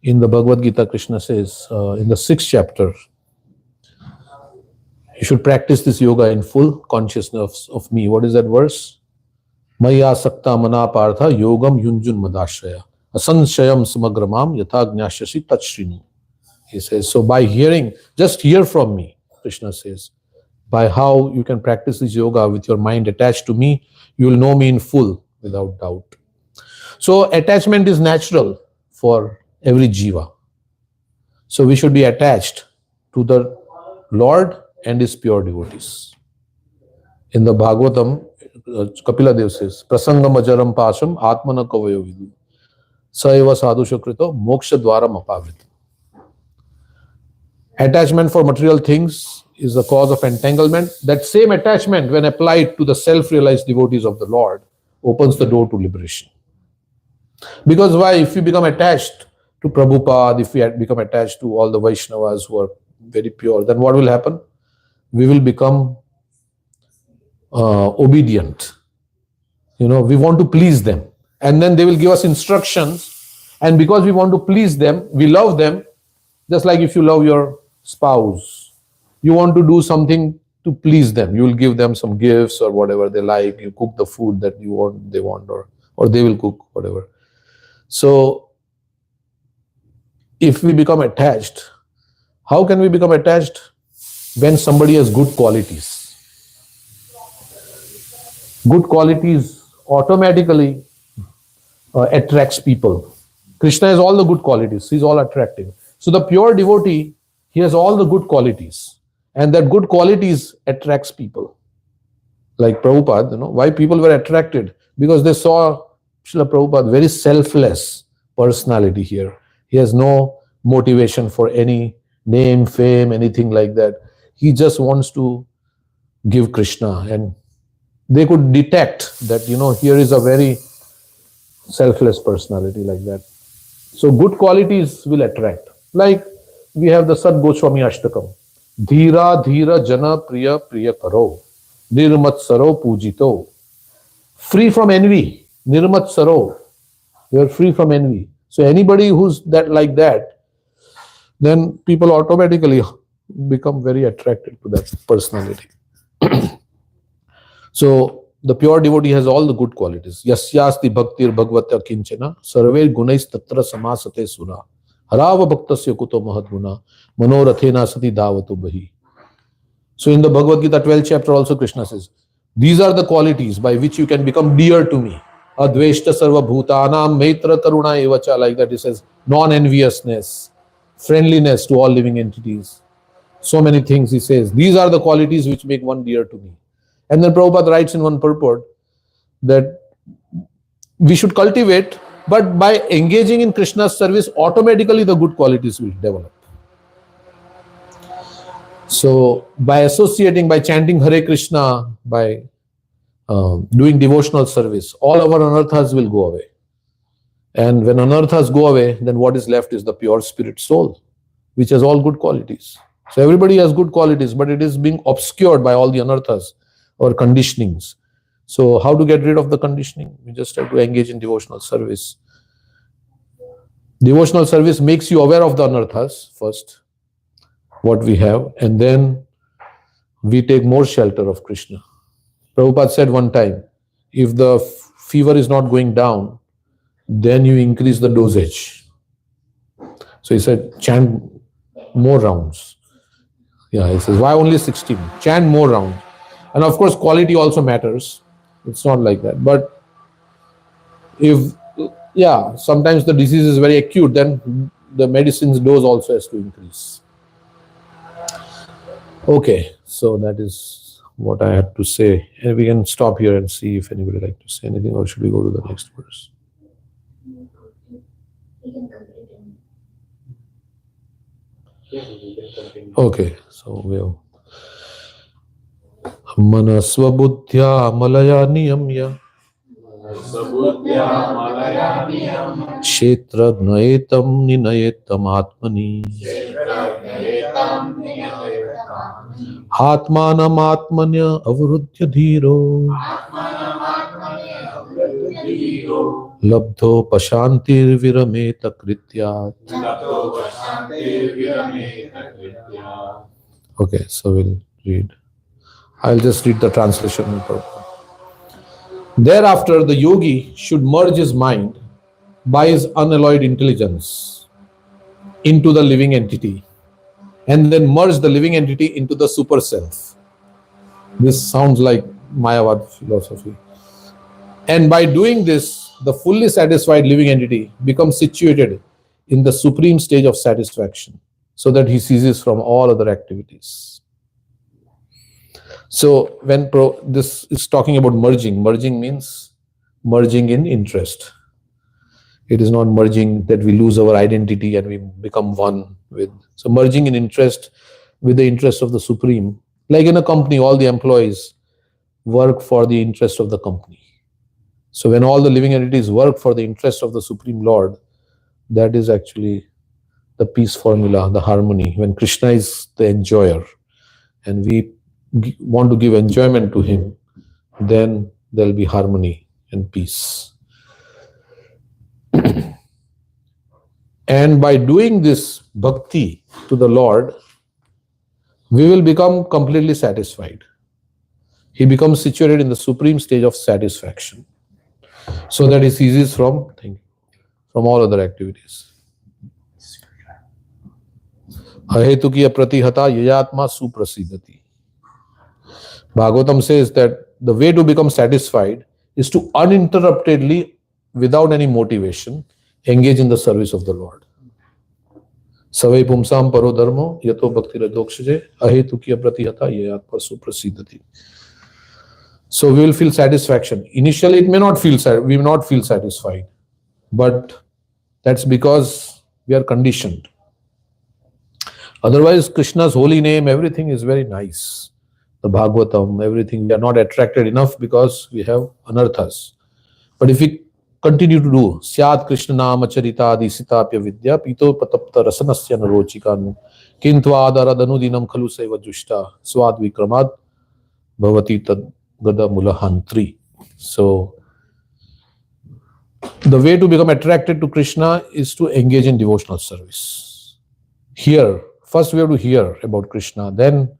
In the Bhagavad Gita, Krishna says, in the 6th chapter, you should practice this yoga in full consciousness of me. What is that verse? Maya sakta mana partha yogam yunjun madashraya asanshayam samagramam yatha gnashyasi tachrinu. He says, so by hearing, just hear from me, Krishna says, by how you can practice this yoga with your mind attached to me, you will know me in full without doubt. So attachment is natural for every jiva. So we should be attached to the Lord and his pure devotees. In the Bhagavatam, Kapila Dev says, Prasangam ajaram pasham atmana kavayo vidu saeva sadhu shakrito moksha dwaram apavrit. Attachment for material things is the cause of entanglement. That same attachment, when applied to the self-realized devotees of the Lord, opens the door to liberation. Because why? If you become attached to Prabhupada, if we had become attached to all the Vaishnavas who are very pure, then what will happen? We will become obedient. We want to please them. And then they will give us instructions. And because we want to please them, we love them, just like if you love your spouse. You want to do something to please them. You will give them some gifts or whatever they like. You cook the food that they want, or they will cook, whatever. So, if we become attached, how can we become attached? When somebody has good qualities. Good qualities automatically attracts people. Krishna has all the good qualities. He's all attractive. So the pure devotee, he has all the good qualities. And that good qualities attracts people. Like Prabhupada, why people were attracted? Because they saw Srila Prabhupada, very selfless personality here. He has no motivation for any name, fame, anything like that. He just wants to give Krishna. And they could detect that, here is a very selfless personality like that. So good qualities will attract. Like we have the Sad Goswami Ashtakam. Dhira dhira jana priya priya karo. Nirmat saro pujito. Free from envy. Nirmat saro. You are free from envy. So anybody who's like that, then people automatically become very attracted to that personality. So the pure devotee has all the good qualities. Yasyasti bhaktir bhagavata kinchana sarve gunais tatra samasate suna harava bhaktasya kuto mahadguna manorathena sati davatu bahi. So in the Bhagavad Gita 12th chapter also Krishna says, these are the qualities by which you can become dear to me. Adveshta sarva bhutanam maitra karuna evacha, like that he says, non-enviousness, friendliness to all living entities. So many things he says. These are the qualities which make one dear to me. And then Prabhupada writes in one purport that we should cultivate, but by engaging in Krishna's service, automatically the good qualities will develop. So by associating, by chanting Hare Krishna, by doing devotional service, all our anarthas will go away. And when anarthas go away, then what is left is the pure spirit soul, which has all good qualities. So everybody has good qualities, but it is being obscured by all the anarthas or conditionings. So how to get rid of the conditioning? We just have to engage in devotional service. Devotional service makes you aware of the anarthas first, what we have, and then we take more shelter of Krishna. Prabhupada said one time, if the fever is not going down, then you increase the dosage. So he said, chant more rounds. Yeah, he says, why only 16? Chant more rounds. And of course, quality also matters. It's not like that. But sometimes the disease is very acute, then the medicine's dose also has to increase. Okay, so that is what I had to say. And we can stop here and see if anybody would like to say anything, or should we go to the next verse? Okay, so we'll Manasvabuddhya malaya niyamya Kshetragnaetam ninayetam atmani Atmanam atmanya avruddhya dhiro Labdho pashantir virameta krityat. Okay, so we'll read. I'll just read the translation in purport. Thereafter, the yogi should merge his mind by his unalloyed intelligence into the living entity, and then merge the living entity into the super self. This sounds like Mayavad philosophy. And by doing this, the fully satisfied living entity becomes situated in the supreme stage of satisfaction, so that he ceases from all other activities. So when this is talking about merging means merging in interest. It is not merging that we lose our identity and we become one with. So merging in interest with the interest of the Supreme. Like in a company, all the employees work for the interest of the company. So when all the living entities work for the interest of the Supreme Lord, That is actually the peace formula, the harmony. When Krishna is the enjoyer and we want to give enjoyment to him, then there will be harmony and peace. And by doing this bhakti to the Lord, we will become completely satisfied. He becomes situated in the supreme stage of satisfaction, so that he ceases from all other activities. Ahetukiya pratihata yayatma suprasidati. Bhagavatam says that the way to become satisfied is to uninterruptedly, without any motivation, engage in the service of the Lord. Savai pumsam paro dharmo yato bhakti radokshaje ahetukiya pratihata yayatma suprasidati. So we will feel satisfaction. Initially, we may not feel satisfied, but that's because we are conditioned. Otherwise, Krishna's holy name, everything is very nice. The Bhagavatam, everything, we are not attracted enough because we have anarthas. But if we continue to do Syat Krishna Nama Charita Adisitapya Vidya Pito Patapta Rasanasya Narochikanu Kintva Danudinam Khalu Seva Jushta Swad Vikramad Bhavati Tad Gada Mulahantri. So, the way to become attracted to Krishna is to engage in devotional service. First we have to hear about Krishna, then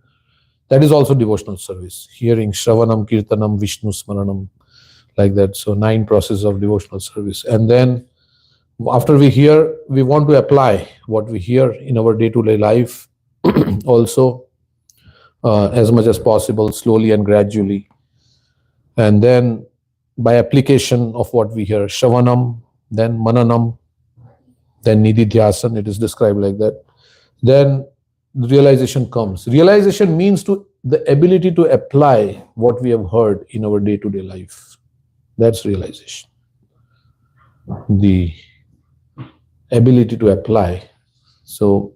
that is also devotional service. Hearing, Sravanam, Kirtanam, Vishnu Smaranam, like that. So 9 processes of devotional service. And then after we hear, we want to apply what we hear in our day-to-day life also as much as possible, slowly and gradually. And then by application of what we hear, Shravanam, then Mananam, then Nididhyasan, it is described like that. Then realization comes. Realization means the ability to apply what we have heard in our day-to-day life. That's realization. The ability to apply. So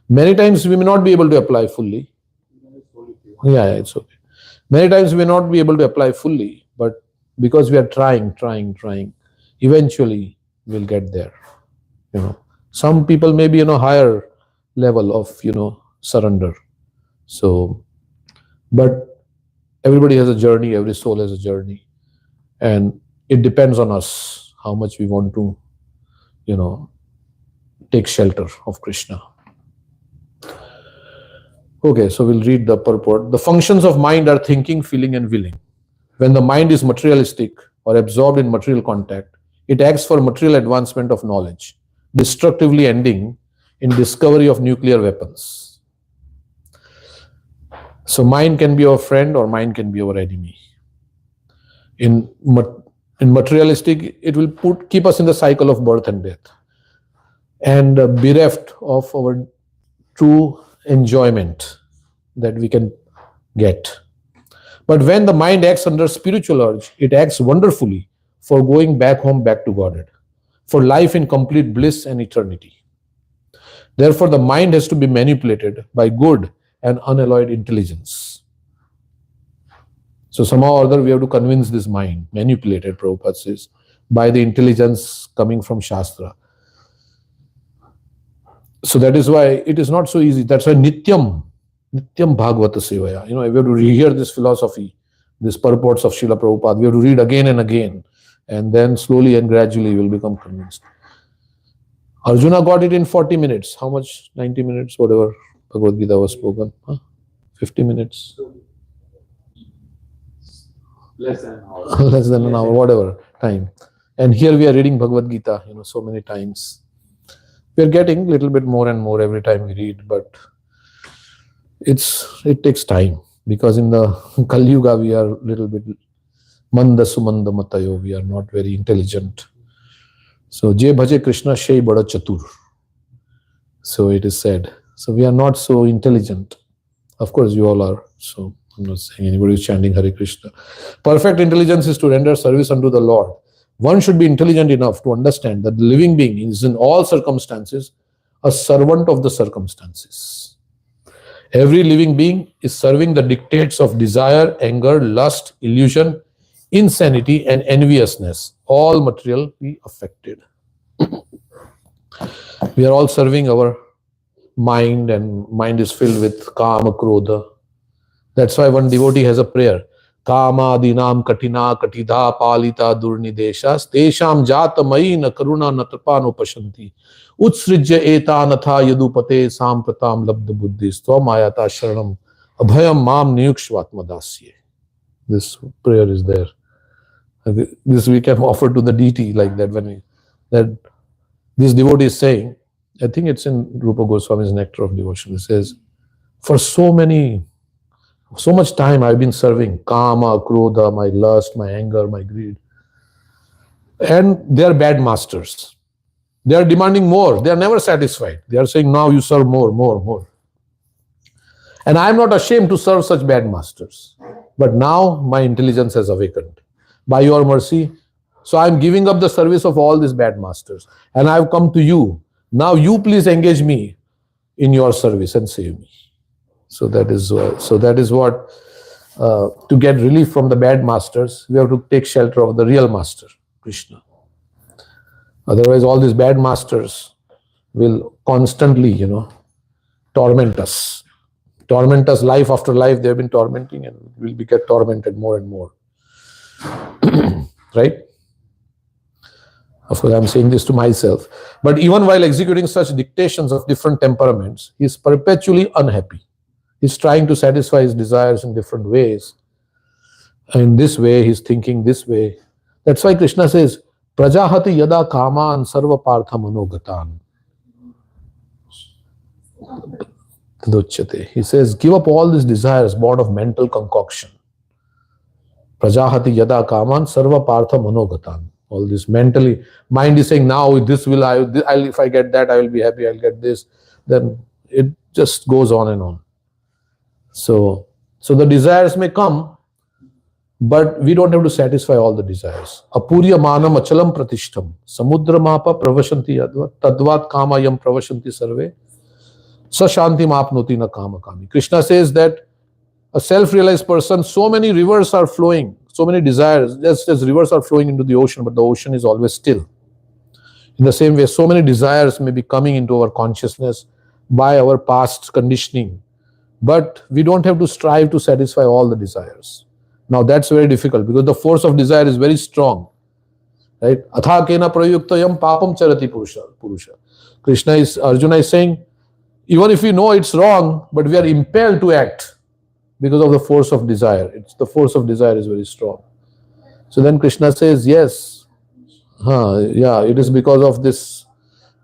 many times we may not be able to apply fully. Yeah, it's okay. Many times we may not be able to apply fully, but because we are trying, eventually we'll get there. Some people may be higher level of surrender. So, but everybody has a journey, every soul has a journey, and it depends on us how much we want to take shelter of Krishna. Okay, so we'll read the purport. The functions of mind are thinking, feeling, and willing. When the mind is materialistic or absorbed in material contact, it acts for material advancement of knowledge, destructively ending in discovery of nuclear weapons. So mind can be our friend or mind can be our enemy. In materialistic, it will keep us in the cycle of birth and death and bereft of our true enjoyment that we can get. But when the mind acts under spiritual urge, it acts wonderfully for going back home, back to Godhead, for life in complete bliss and eternity. Therefore, the mind has to be manipulated by good and unalloyed intelligence. So somehow or other we have to convince this mind, manipulated, Prabhupada says, by the intelligence coming from Shastra. So that is why it is not so easy. That's why Nityam Bhagavata Sevaya. We have to rehear this philosophy, these purports of Srila Prabhupada. We have to read again and again, and then slowly and gradually we will become convinced. Arjuna got it in 40 minutes. How much? 90 minutes, whatever Bhagavad Gita was spoken. 50 minutes? Less than an hour. Less than an hour, whatever time. And here we are reading Bhagavad Gita, so many times. We are getting a little bit more and more every time we read, but it takes time, because in the Kali Yuga we are a little bit manda sumanda matayo, we are not very intelligent. So Je bhaje Krishna Shei Bada Chatur. So it is said. So we are not so intelligent. Of course you all are. So I'm not saying anybody is chanting Hare Krishna. Perfect intelligence is to render service unto the Lord. One should be intelligent enough to understand that the living being is in all circumstances a servant of the circumstances. Every living being is serving the dictates of desire, anger, lust, illusion, insanity, and enviousness, all materially affected. We are all serving our mind, and mind is filled with kama, krodha. That's why one devotee has a prayer. Kama dinam katina katidha palita durnideshas tesham jata na karuna natrapa no pashanti utsrijya eta natha yadupate sampratam labdha buddhis tvamayata sharanam abhayam mam niyukshvatmadasye. This prayer is there. This we can offer to the deity like that when we that this devotee is saying, I think it's in Rupa Goswami's Nectar of Devotion. It says, for so much time I've been serving kama, krodha, my lust, my anger, my greed. And they are bad masters. They are demanding more. They are never satisfied. They are saying, now you serve more, more, more. And I am not ashamed to serve such bad masters. But now my intelligence has awakened. By your mercy, so I am giving up the service of all these bad masters. And I have come to you. Now you please engage me in your service and save me. So that is what, to get relief from the bad masters, we have to take shelter of the real master, Krishna. Otherwise, all these bad masters will constantly, torment us. Torment us life after life. They have been tormenting, and we'll get tormented more and more. Right? Of course, I'm saying this to myself. But even while executing such dictations of different temperaments, he is perpetually unhappy. He's trying to satisfy his desires in different ways. In this way, he's thinking this way. That's why Krishna says, Prajahati yada kaman sarva partha manogatan. He says, give up all these desires born of mental concoction. Prajahati yada kaman sarva partha manogatan. All this mentally, mind is saying, now this will, if I get that, I will be happy, I'll get this. Then it just goes on and on. So the desires may come, but we don't have to satisfy all the desires. Apurya manam achalam pratishtam. Samudra mapa pravashanti yadva. Tadvat kamayam pravashanti sarve. Sashanti mapnoti na kama kami. Krishna says that a self-realized person, so many rivers are flowing, so many desires, just as rivers are flowing into the ocean, but the ocean is always still. In the same way, so many desires may be coming into our consciousness by our past conditioning, but we don't have to strive to satisfy all the desires. Now that's very difficult because the force of desire is very strong. Right? Atha kena prayuktayam papam charati purusha. Arjuna is saying, even if we know it's wrong, but we are impelled to act because of the force of desire. The force of desire is very strong. So then Krishna says, yes, it is because of this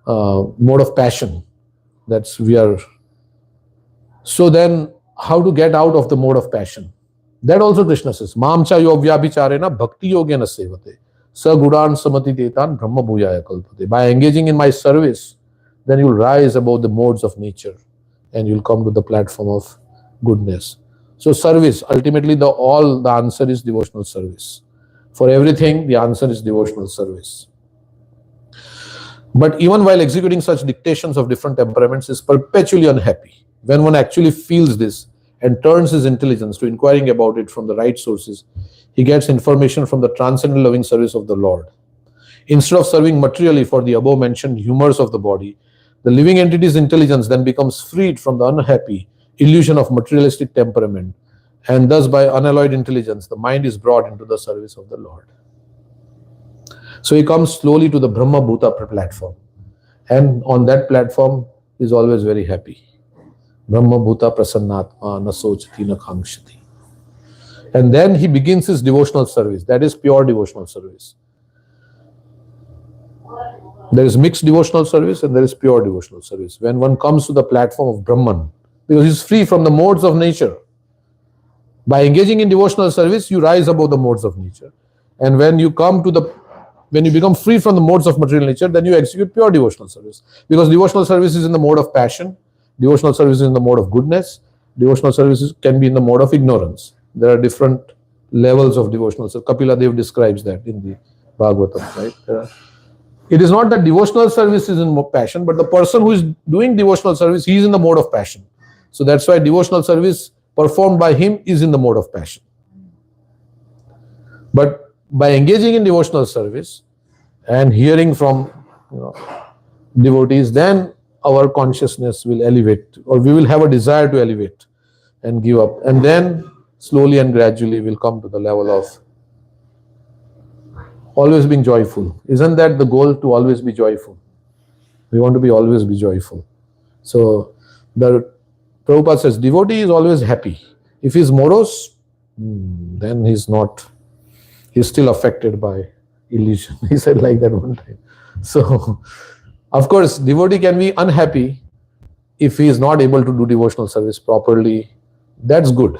mode of passion that we are. So then, how to get out of the mode of passion? That also Krishna says, Mamcha yogyabhicharena bhakti yogena sevate sagudan samati tetan brahma bhuyaya kalpate. By engaging in my service, then you will rise above the modes of nature and you will come to the platform of goodness. So service, ultimately the answer is devotional service. For everything, the answer is devotional service. But even while executing such dictations of different temperaments, is perpetually unhappy. When one actually feels this and turns his intelligence to inquiring about it from the right sources, he gets information from the transcendental loving service of the Lord. Instead of serving materially for the above mentioned humors of the body, the living entity's intelligence then becomes freed from the unhappy illusion of materialistic temperament, and thus by unalloyed intelligence, the mind is brought into the service of the Lord. So he comes slowly to the Brahma Bhuta platform, and on that platform he is always very happy. Brahma Bhuta prasannatma na sochati na khamshati. And then he begins his devotional service. That is pure devotional service. There is mixed devotional service and there is pure devotional service. When one comes to the platform of Brahman, because he is free from the modes of nature. By engaging in devotional service, you rise above the modes of nature. And when you become free from the modes of material nature, then you execute pure devotional service. Because devotional service is in the mode of passion, devotional service is in the mode of goodness, devotional service can be in the mode of ignorance. There are different levels of devotional service. Kapila Dev describes that in the Bhagavatam, right? It is not that devotional service is in passion, but the person who is doing devotional service, he is in the mode of passion. So that's why devotional service performed by him is in the mode of passion. But by engaging in devotional service and hearing from devotees, then our consciousness will elevate, or we will have a desire to elevate and give up. And then slowly and gradually we'll come to the level of always being joyful. Isn't that the goal, to always be joyful? We want to be always be joyful. So the Prabhupada says devotee is always happy. If he's morose, then he's still affected by illusion. He said like that one time. So of course devotee can be unhappy if he is not able to do devotional service properly. That's good.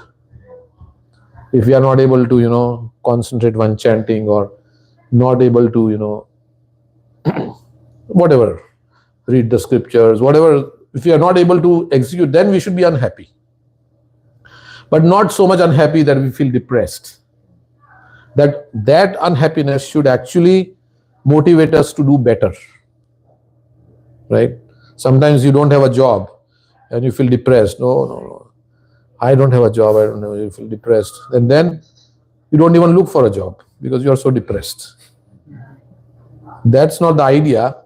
If we are not able to concentrate when chanting, or not able to whatever, read the scriptures, whatever, if we are not able to execute, then we should be unhappy. But not so much unhappy that we feel depressed. That unhappiness should actually motivate us to do better. Right? Sometimes you don't have a job and you feel depressed. No. I don't have a job, I don't know, you feel depressed. And then you don't even look for a job because you are so depressed. That's not the idea.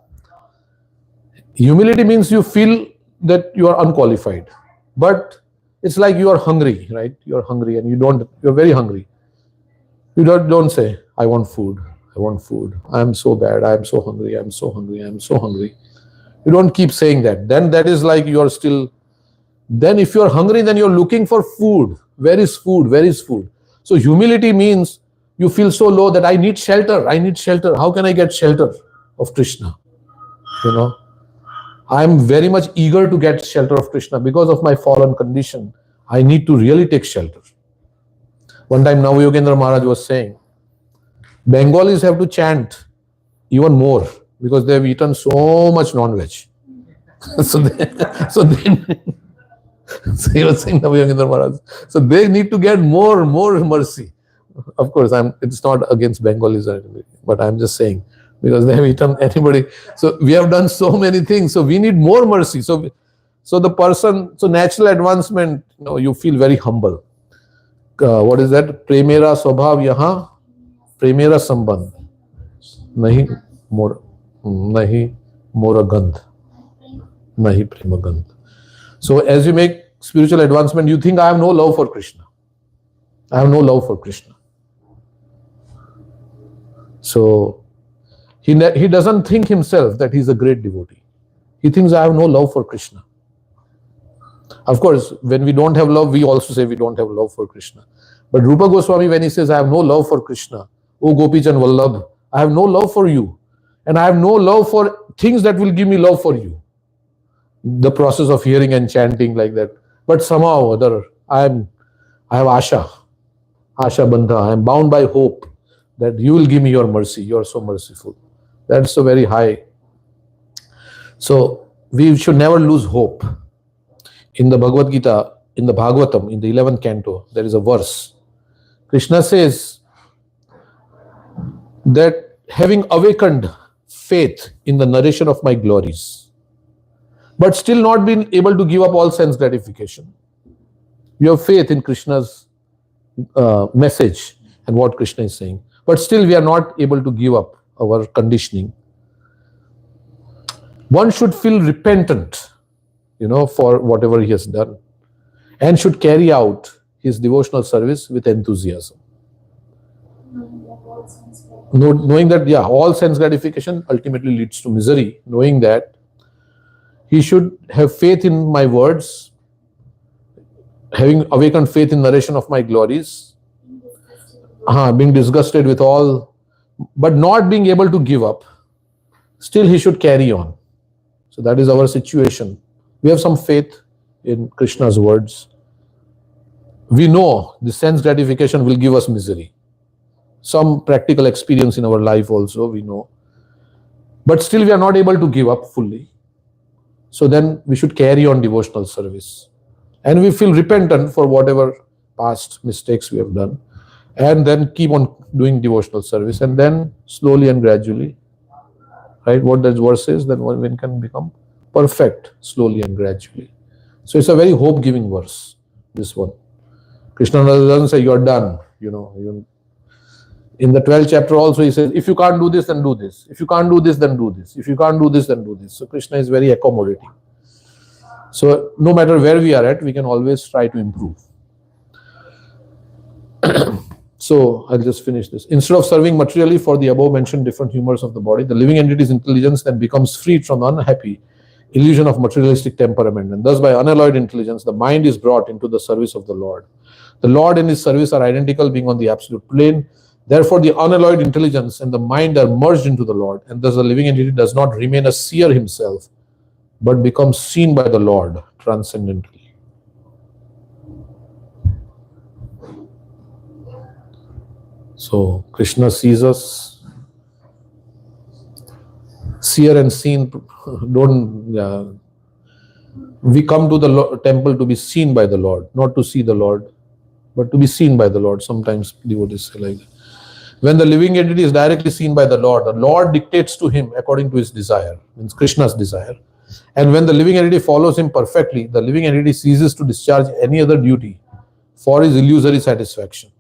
Humility means you feel that you are unqualified. But it's like you are hungry, right? You are hungry and you're very hungry. You don't say, I want food. I am so bad, I am so hungry, I am so hungry, I am so hungry. You don't keep saying that. Then that is like you are still. Then if you are hungry, then you're looking for food. Where is food? Where is food? So humility means you feel so low that I need shelter. How can I get shelter of Krishna? I am very much eager to get shelter of Krishna because of my fallen condition. I need to really take shelter. One time Navayogendra Maharaj was saying, Bengalis have to chant even more because they have eaten so much non-veg. So he was saying Navayogendra Maharaj. So they need to get more mercy. Of course, it's not against Bengalis or anything, but I'm just saying, because they have eaten anybody. So we have done so many things. So we need more mercy. So natural advancement, you feel very humble. What is that? Premera swabhav yaha, premera sambandh. Nahi mora gandh. Nahi prema gandh. So as you make spiritual advancement, you think I have no love for Krishna. So he doesn't think himself that he's a great devotee. He thinks I have no love for Krishna. Of course, when we don't have love, we also say we don't have love for Krishna. But Rupa Goswami, when he says I have no love for Krishna, O Gopichan Vallabh, I have no love for you. And I have no love for things that will give me love for you. The process of hearing and chanting like that. But somehow or other, I have Asha Bandha. I am bound by hope that you will give me your mercy. You are so merciful. That's so very high. So we should never lose hope. In the Bhagavad Gita, in the Bhagavatam, in the 11th canto, there is a verse. Krishna says that having awakened faith in the narration of my glories, but still not being able to give up all sense gratification. You have faith in Krishna's message and what Krishna is saying, but still we are not able to give up our conditioning. One should feel repentant, for whatever he has done, and should carry out his devotional service with enthusiasm. Knowing that, all sense gratification ultimately leads to misery, knowing that he should have faith in my words, having awakened faith in narration of my glories, being disgusted with all, but not being able to give up. Still he should carry on. So that is our situation. We have some faith in Krishna's words. We know the sense gratification will give us misery. Some practical experience in our life also we know. But still we are not able to give up fully. So then we should carry on devotional service. And we feel repentant for whatever past mistakes we have done. And then keep on doing devotional service. And then slowly and gradually, right, what that verse says, then one can become perfect slowly and gradually. So it's a very hope-giving verse, this one. Krishna doesn't say you're done, In the 12th chapter also he says, if you can't do this, then do this. If you can't do this, then do this. If you can't do this, then do this. So Krishna is very accommodating. So no matter where we are at, we can always try to improve. So I'll just finish this. Instead of serving materially for the above mentioned different humors of the body, the living entity's intelligence then becomes freed from the unhappy illusion of materialistic temperament, and thus by unalloyed intelligence the mind is brought into the service of the Lord. The Lord and his service are identical, being on the absolute plane. Therefore the unalloyed intelligence and the mind are merged into the Lord, and thus the living entity does not remain a seer himself, but becomes seen by the Lord transcendently. So Krishna sees us. Seer and seen don't. We come to the temple to be seen by the Lord, not to see the Lord, but to be seen by the Lord. Sometimes devotees say like that. When the living entity is directly seen by the Lord dictates to him according to his desire, means Krishna's desire. And when the living entity follows him perfectly, the living entity ceases to discharge any other duty for his illusory satisfaction.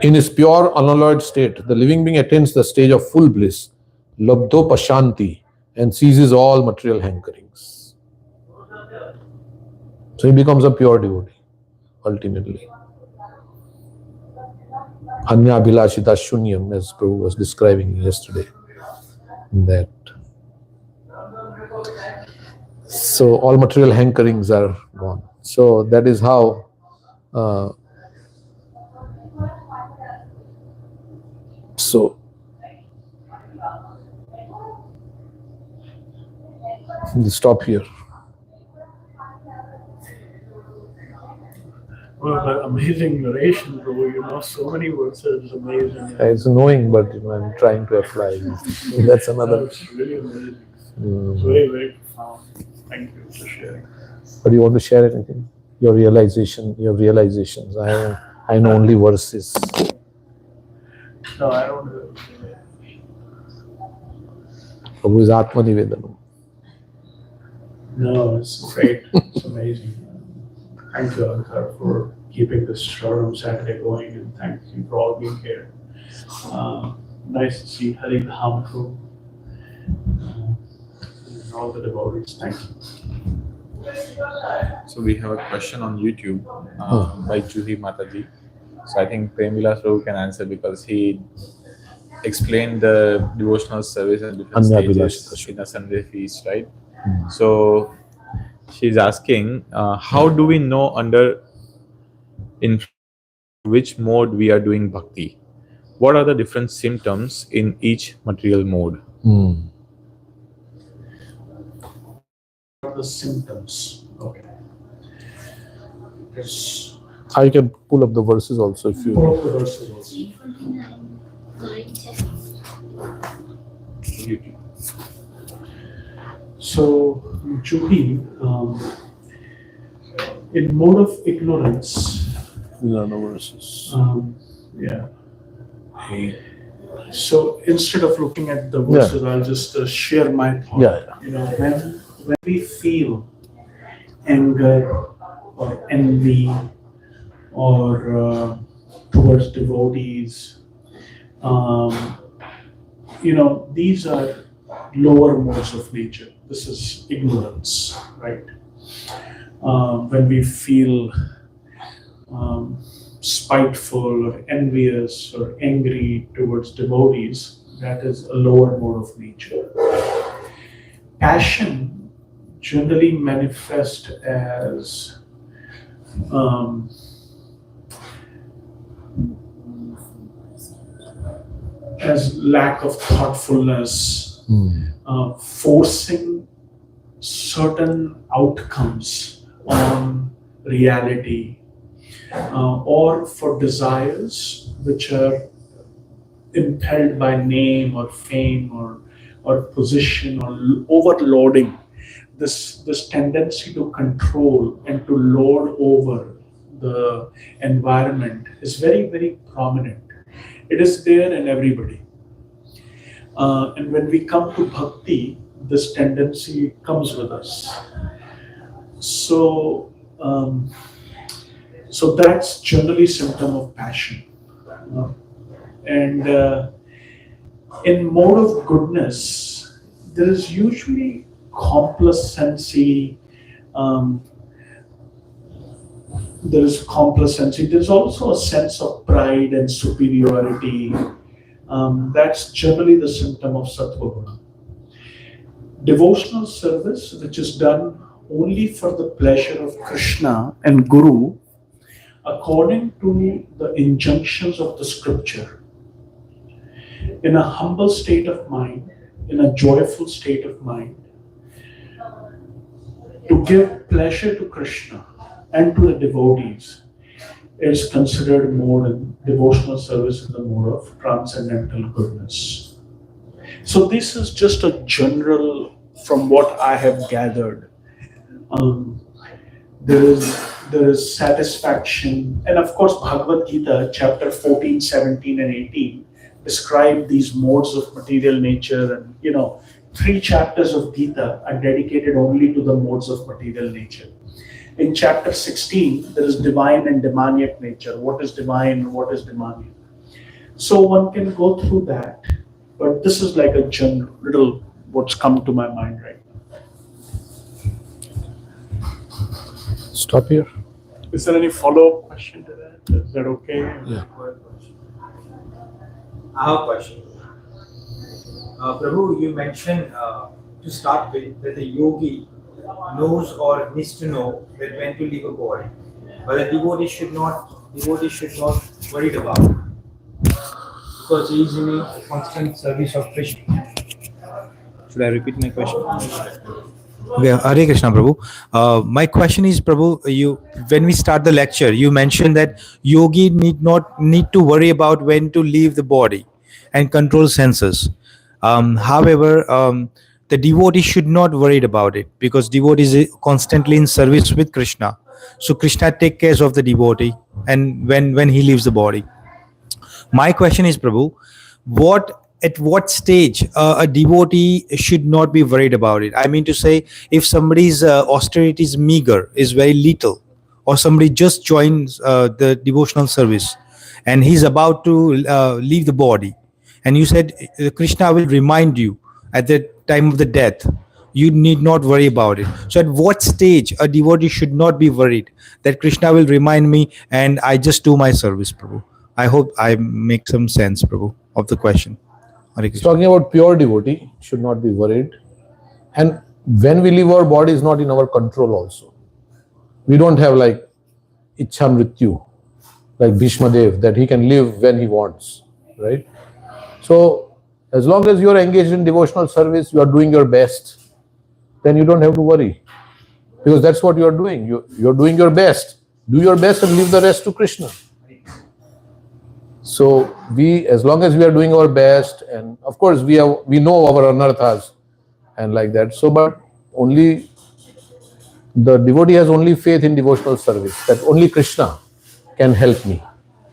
In his pure unalloyed state, the living being attains the stage of full bliss, labdho pashanti, and ceases all material hankerings. So he becomes a pure devotee, ultimately. Anya abhilashita shunyam, as Prabhu was describing yesterday. That. So all material hankerings are gone. So that is how so we'll stop here. Well, but amazing narration, Prabhu. You know so many verses, amazing. It's annoying, but I'm trying to apply. That's another. That's really amazing. Very, very profound. Thank you for sharing. But you want to share anything? Your realizations. I know only verses. No, I don't know. Prabhu is Atma Nivedanam. No, it's great. It's amazing. Thank you, Ankar, for keeping this Sravanam Saturday going, and thank you for all being here. Nice to see Hare Krishna and all the devotees. Thank you. So we have a question on YouTube by Juhi Mataji. So I think Prema Sindhu can answer because he explained the devotional service and different stages in a Sunday feast, right? So she's asking, how do we know in which mode we are doing bhakti? What are the different symptoms in each material mode? What are the symptoms? Okay. Yes. I can pull up the verses also if you. Pull up the verses also. So, Juhi, in mode of ignorance, These are the verses. yeah. So instead of looking at the verses, I'll just share my thought. Yeah. You know, when we feel anger or envy or towards devotees, you know, these are lower modes of nature. This is ignorance, right? When we feel spiteful or envious or angry towards devotees, that is a lower mode of nature. Passion generally manifests as lack of thoughtfulness, forcing certain outcomes on reality, or for desires which are impelled by name or fame or position or overloading. This tendency to control and to lord over the environment is very, very prominent. It is there in everybody. And when we come to bhakti, this tendency comes with us. So that's generally symptom of passion. And in mode of goodness, there is usually complacency. Um, there is complacency. There's also a sense of pride and superiority. That's generally the symptom of sattva guna. Devotional service, which is done only for the pleasure of Krishna and Guru, according to the injunctions of the scripture, in a humble state of mind, in a joyful state of mind, to give pleasure to Krishna and to the devotees is considered more in devotional service in the mode of transcendental goodness. So this is just a general, from what I have gathered. Um, there is satisfaction, and of course Bhagavad Gita chapter 14, 17 and 18 describe these modes of material nature, and 3 chapters of Gita are dedicated only to the modes of material nature. In chapter 16 there is divine and demoniac nature. What is divine, what is demoniac? So one can go through that, but this is like a general little what's come to my mind right now. Stop here. Is there any follow-up question to that? Is that okay? Yeah. I have a question. Prabhu, you mentioned to start with that the yogi knows or needs to know that when to leave a body, but the devotee should not worry about it because he is in a constant service of Krishna. Should I repeat my question? Okay, Hare Krishna, Prabhu. My question is, Prabhu, when we start the lecture, you mentioned that yogi need to worry about when to leave the body and control senses. However, the devotee should not worry about it because devotee is constantly in service with Krishna. So Krishna take care of the devotee, and when he leaves the body. My question is, Prabhu, at what stage a devotee should not be worried about it? I mean to say, if somebody's austerity is meager, is very little, or somebody just joins the devotional service and he's about to leave the body, and you said Krishna will remind you at the time of the death, you need not worry about it. So at what stage a devotee should not be worried that Krishna will remind me and I just do my service, Prabhu? I hope I make some sense, Prabhu, of the question. Hare He's Krishna. talking about pure devotee, should not be worried. And when we leave our body is not in our control also. We don't have like Ichha Mrityu, like Bhishma Dev, that he can live when he wants, right? So as long as you are engaged in devotional service, you are doing your best, then you don't have to worry. Because that's what you are doing. You're doing your best. Do your best and leave the rest to Krishna. So as long as we are doing our best, and of course we know our anarthas and like that. So, but only the devotee has only faith in devotional service, that only Krishna can help me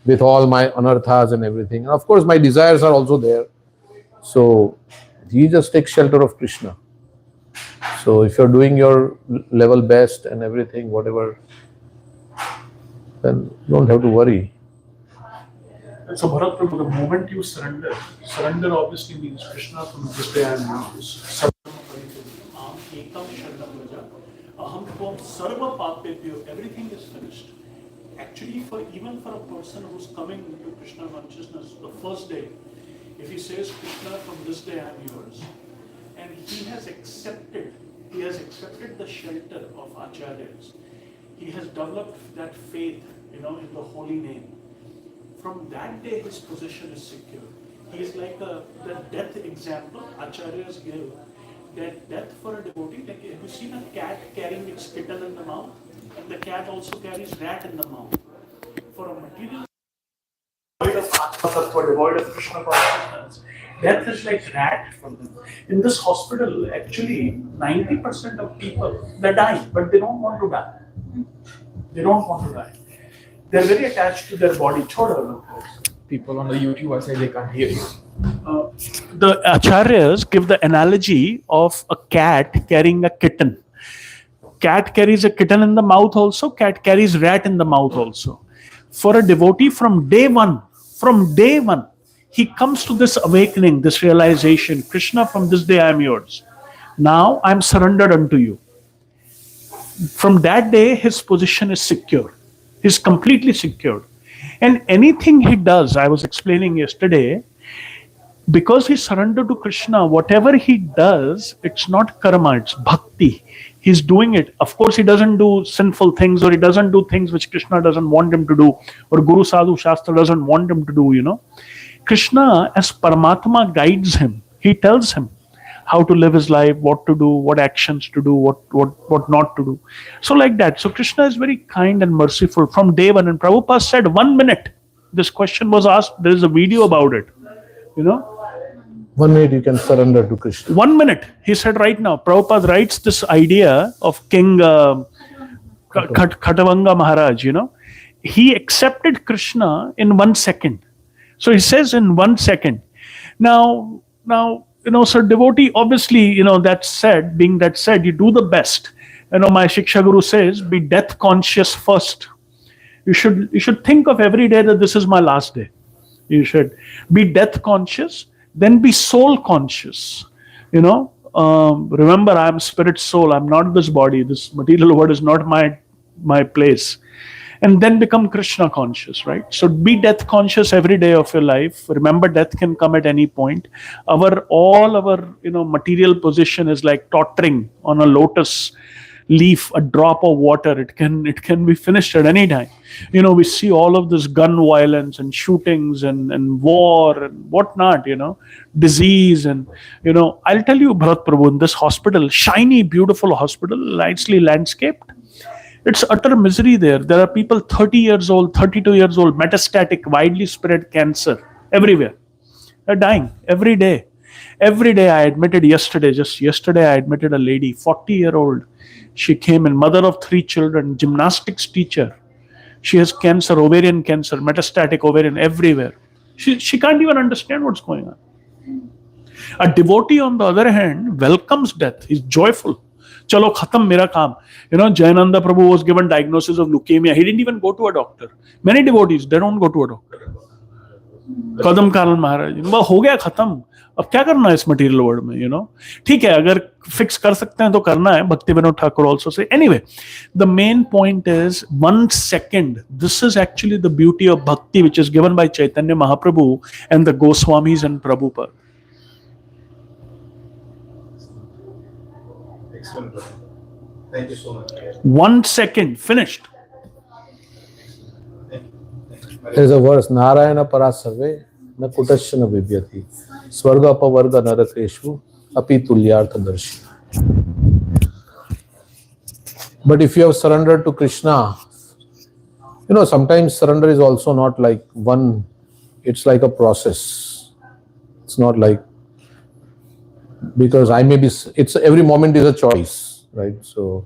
with all my anarthas and everything. And of course my desires are also there. So he just takes shelter of Krishna. So if you're doing your level best and everything, whatever, then you don't have to worry. So Bharat Prabhu, the moment you surrender obviously means Krishna from this day I am yours. Everything is finished. Actually, even for a person who's coming to Krishna consciousness the first day, if he says Krishna from this day I am yours, and he has accepted the shelter of acharyas, he has developed that faith, in the holy name. From that day, his position is secure. He is like the death example acharyas give. That death for a devotee, like have you seen a cat carrying its kitten in the mouth? And the cat also carries rat in the mouth. For a material devoid of Atma Tattva, devoid of Krishna consciousness, death is like rat for them. In this hospital, actually, 90% of people, they die, but they don't want to die. They don't want to die. They're very attached to their body. People on the YouTube are saying they can't hear you. The acharyas give the analogy of a cat carrying a kitten. Cat carries a kitten in the mouth also, cat carries rat in the mouth also. For a devotee from day one, from day one, he comes to this awakening, this realization, Krishna, from this day I am yours. Now I'm surrendered unto you. From that day, his position is secure. He's completely secured. And anything he does, I was explaining yesterday, because he surrendered to Krishna, whatever he does, it's not karma, it's bhakti. He's doing it. Of course, he doesn't do sinful things, or he doesn't do things which Krishna doesn't want him to do, or Guru Sadhu Shastra doesn't want him to do. Krishna, as Paramatma, guides him. He tells him how to live his life, what to do, what actions to do, what not to do. So like that. So Krishna is very kind and merciful from day one. And Prabhupada said 1 minute. This question was asked. There is a video about it. 1 minute you can surrender to Krishna. 1 minute. He said right now. Prabhupada writes this idea of King Khatavanga Maharaj. He accepted Krishna in 1 second. So he says in 1 second. Now, sir, devotee, obviously, that said, being that said, you do the best. My Shiksha Guru says, be death conscious first. You should think of every day that this is my last day. You should be death conscious, then be soul conscious. Remember, I am spirit soul. I'm not this body. This material world is not my place. And then become Krishna conscious, right? So be death conscious every day of your life. Remember, death can come at any point. All our material position is like tottering on a lotus leaf, a drop of water. It can be finished at any time. We see all of this gun violence and shootings and war and whatnot. Disease and I'll tell you, Bharat Prabhu, in this hospital, shiny, beautiful hospital, nicely landscaped. It's utter misery there. There are people 30 years old, 32 years old, metastatic, widely spread cancer everywhere. They're dying every day. Every day I admitted just yesterday I admitted a lady, 40-year-old. She came in, mother of 3 children, gymnastics teacher. She has cancer, ovarian cancer, metastatic ovarian everywhere. She can't even understand what's going on. A devotee, on the other hand, welcomes death. He's joyful. Chalo khatam mera kaam. Jayananda Prabhu was given diagnosis of leukemia. He didn't even go to a doctor. Many devotees, they don't go to a doctor. Kadam Karan Maharaj, हो गया खत्म. अब क्या करना है इस material world में? ठीक है, अगर फिक्स कर सकते हैं तो करना है. Bhakti Vinod Thakur also say. Anyway, the main point is 1 second. This is actually the beauty of bhakti, which is given by Chaitanya Mahaprabhu and the Goswamis and Prabhupada. Excellent. Thank you so much. 1 second, finished. There is a verse, Narayana Parasarve, na kutasya na vibhyati, swarga pavarga narakeshvu, api tulyartha darshi. But if you have surrendered to Krishna, sometimes surrender is also not like one, it's like a process. It's not like, because it's every moment is a choice, right? So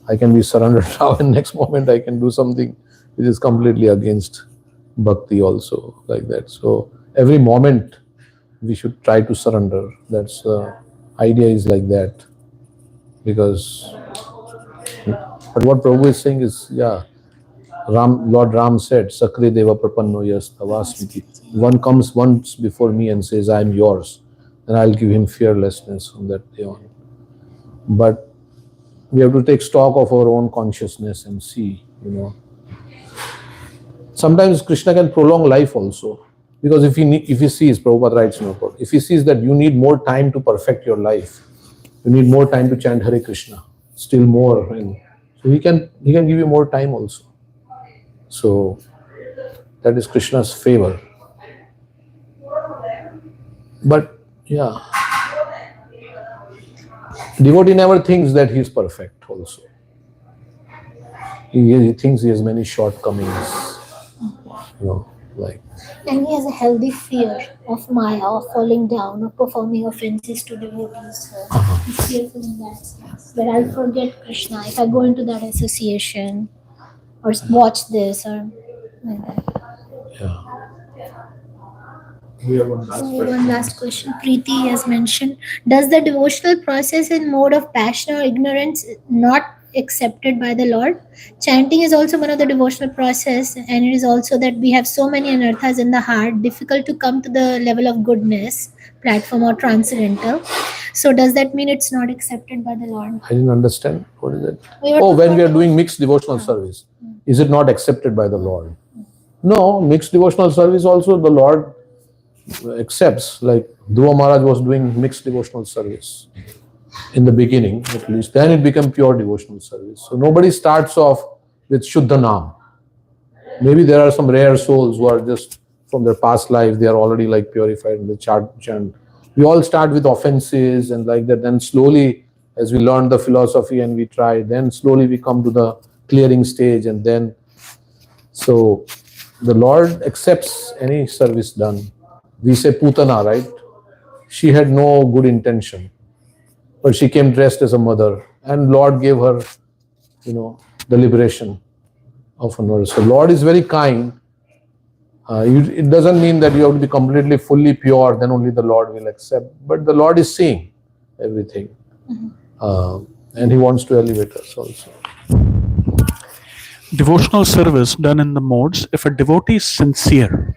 I can be surrendered now and next moment I can do something which is completely against bhakti also, like that. So every moment we should try to surrender. That's the idea is like that. Because, but what Prabhu is saying is, Lord Ram said, Sakri Deva Prapanno Yas Tavasmiti. One comes once before me and says, I am yours. And I'll give him fearlessness from that day on. But we have to take stock of our own consciousness and see, Sometimes Krishna can prolong life also. Because if he sees, Prabhupada writes in a quote, if he sees that you need more time to perfect your life, you need more time to chant Hare Krishna, still more. And so he can give you more time also. So that is Krishna's favor. But devotee never thinks that he is perfect also. He thinks he has many shortcomings. Like. And he has a healthy fear of Maya, of falling down, of performing offenses to devotees. So he's fearful in that sense. But I'll forget Krishna if I go into that association or watch this or like that. We have one last So question. one last question. Preeti has mentioned, does the devotional process in mode of passion or ignorance not accepted by the Lord. Chanting is also one of the devotional process, and it is also that we have so many anarthas in the heart, difficult to come to the level of goodness, platform or transcendental. So does that mean it's not accepted by the Lord? I didn't understand. What is it? We were Oh, when talking we are about doing mixed devotional service, is it not accepted by the Lord? No, mixed devotional service also the Lord accepts. Like Dhruva Maharaj was doing mixed devotional service in the beginning, at least. Then it became pure devotional service. So nobody starts off with Shuddha Nam. Maybe there are some rare souls who are just from their past life, they are already like purified in the chant. We all start with offenses and like that. Then slowly, as we learn the philosophy and we try, then slowly we come to the clearing stage. And then, so the Lord accepts any service done. We say Putana, right? She had no good intention, but she came dressed as a mother, and Lord gave her, the liberation of a mother. So Lord is very kind. It doesn't mean that you have to be completely, fully pure, then only the Lord will accept. But the Lord is seeing everything. And He wants to elevate us also. Devotional service done in the modes, if a devotee is sincere,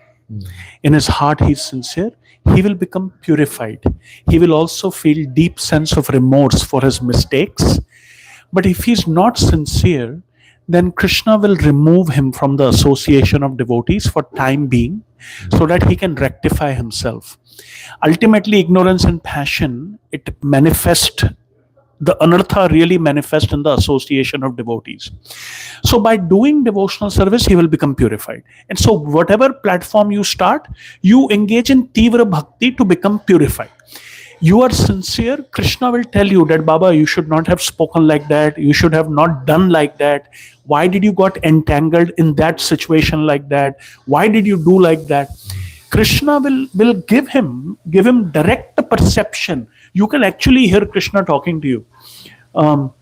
in his heart he is sincere, he will become purified. He will also feel deep sense of remorse for his mistakes. But if he is not sincere, then Krishna will remove him from the association of devotees for time being, so that he can rectify himself. Ultimately, ignorance and passion, it manifest, the anartha really manifest in the association of devotees. So by doing devotional service, he will become purified. And so whatever platform you start, you engage in tivra bhakti to become purified. You are sincere, Krishna will tell you that, Baba, you should not have spoken like that, you should have not done like that. Why did you got entangled in that situation like that? Why did you do like that? Krishna will give him direct perception. You can actually hear Krishna talking to you. One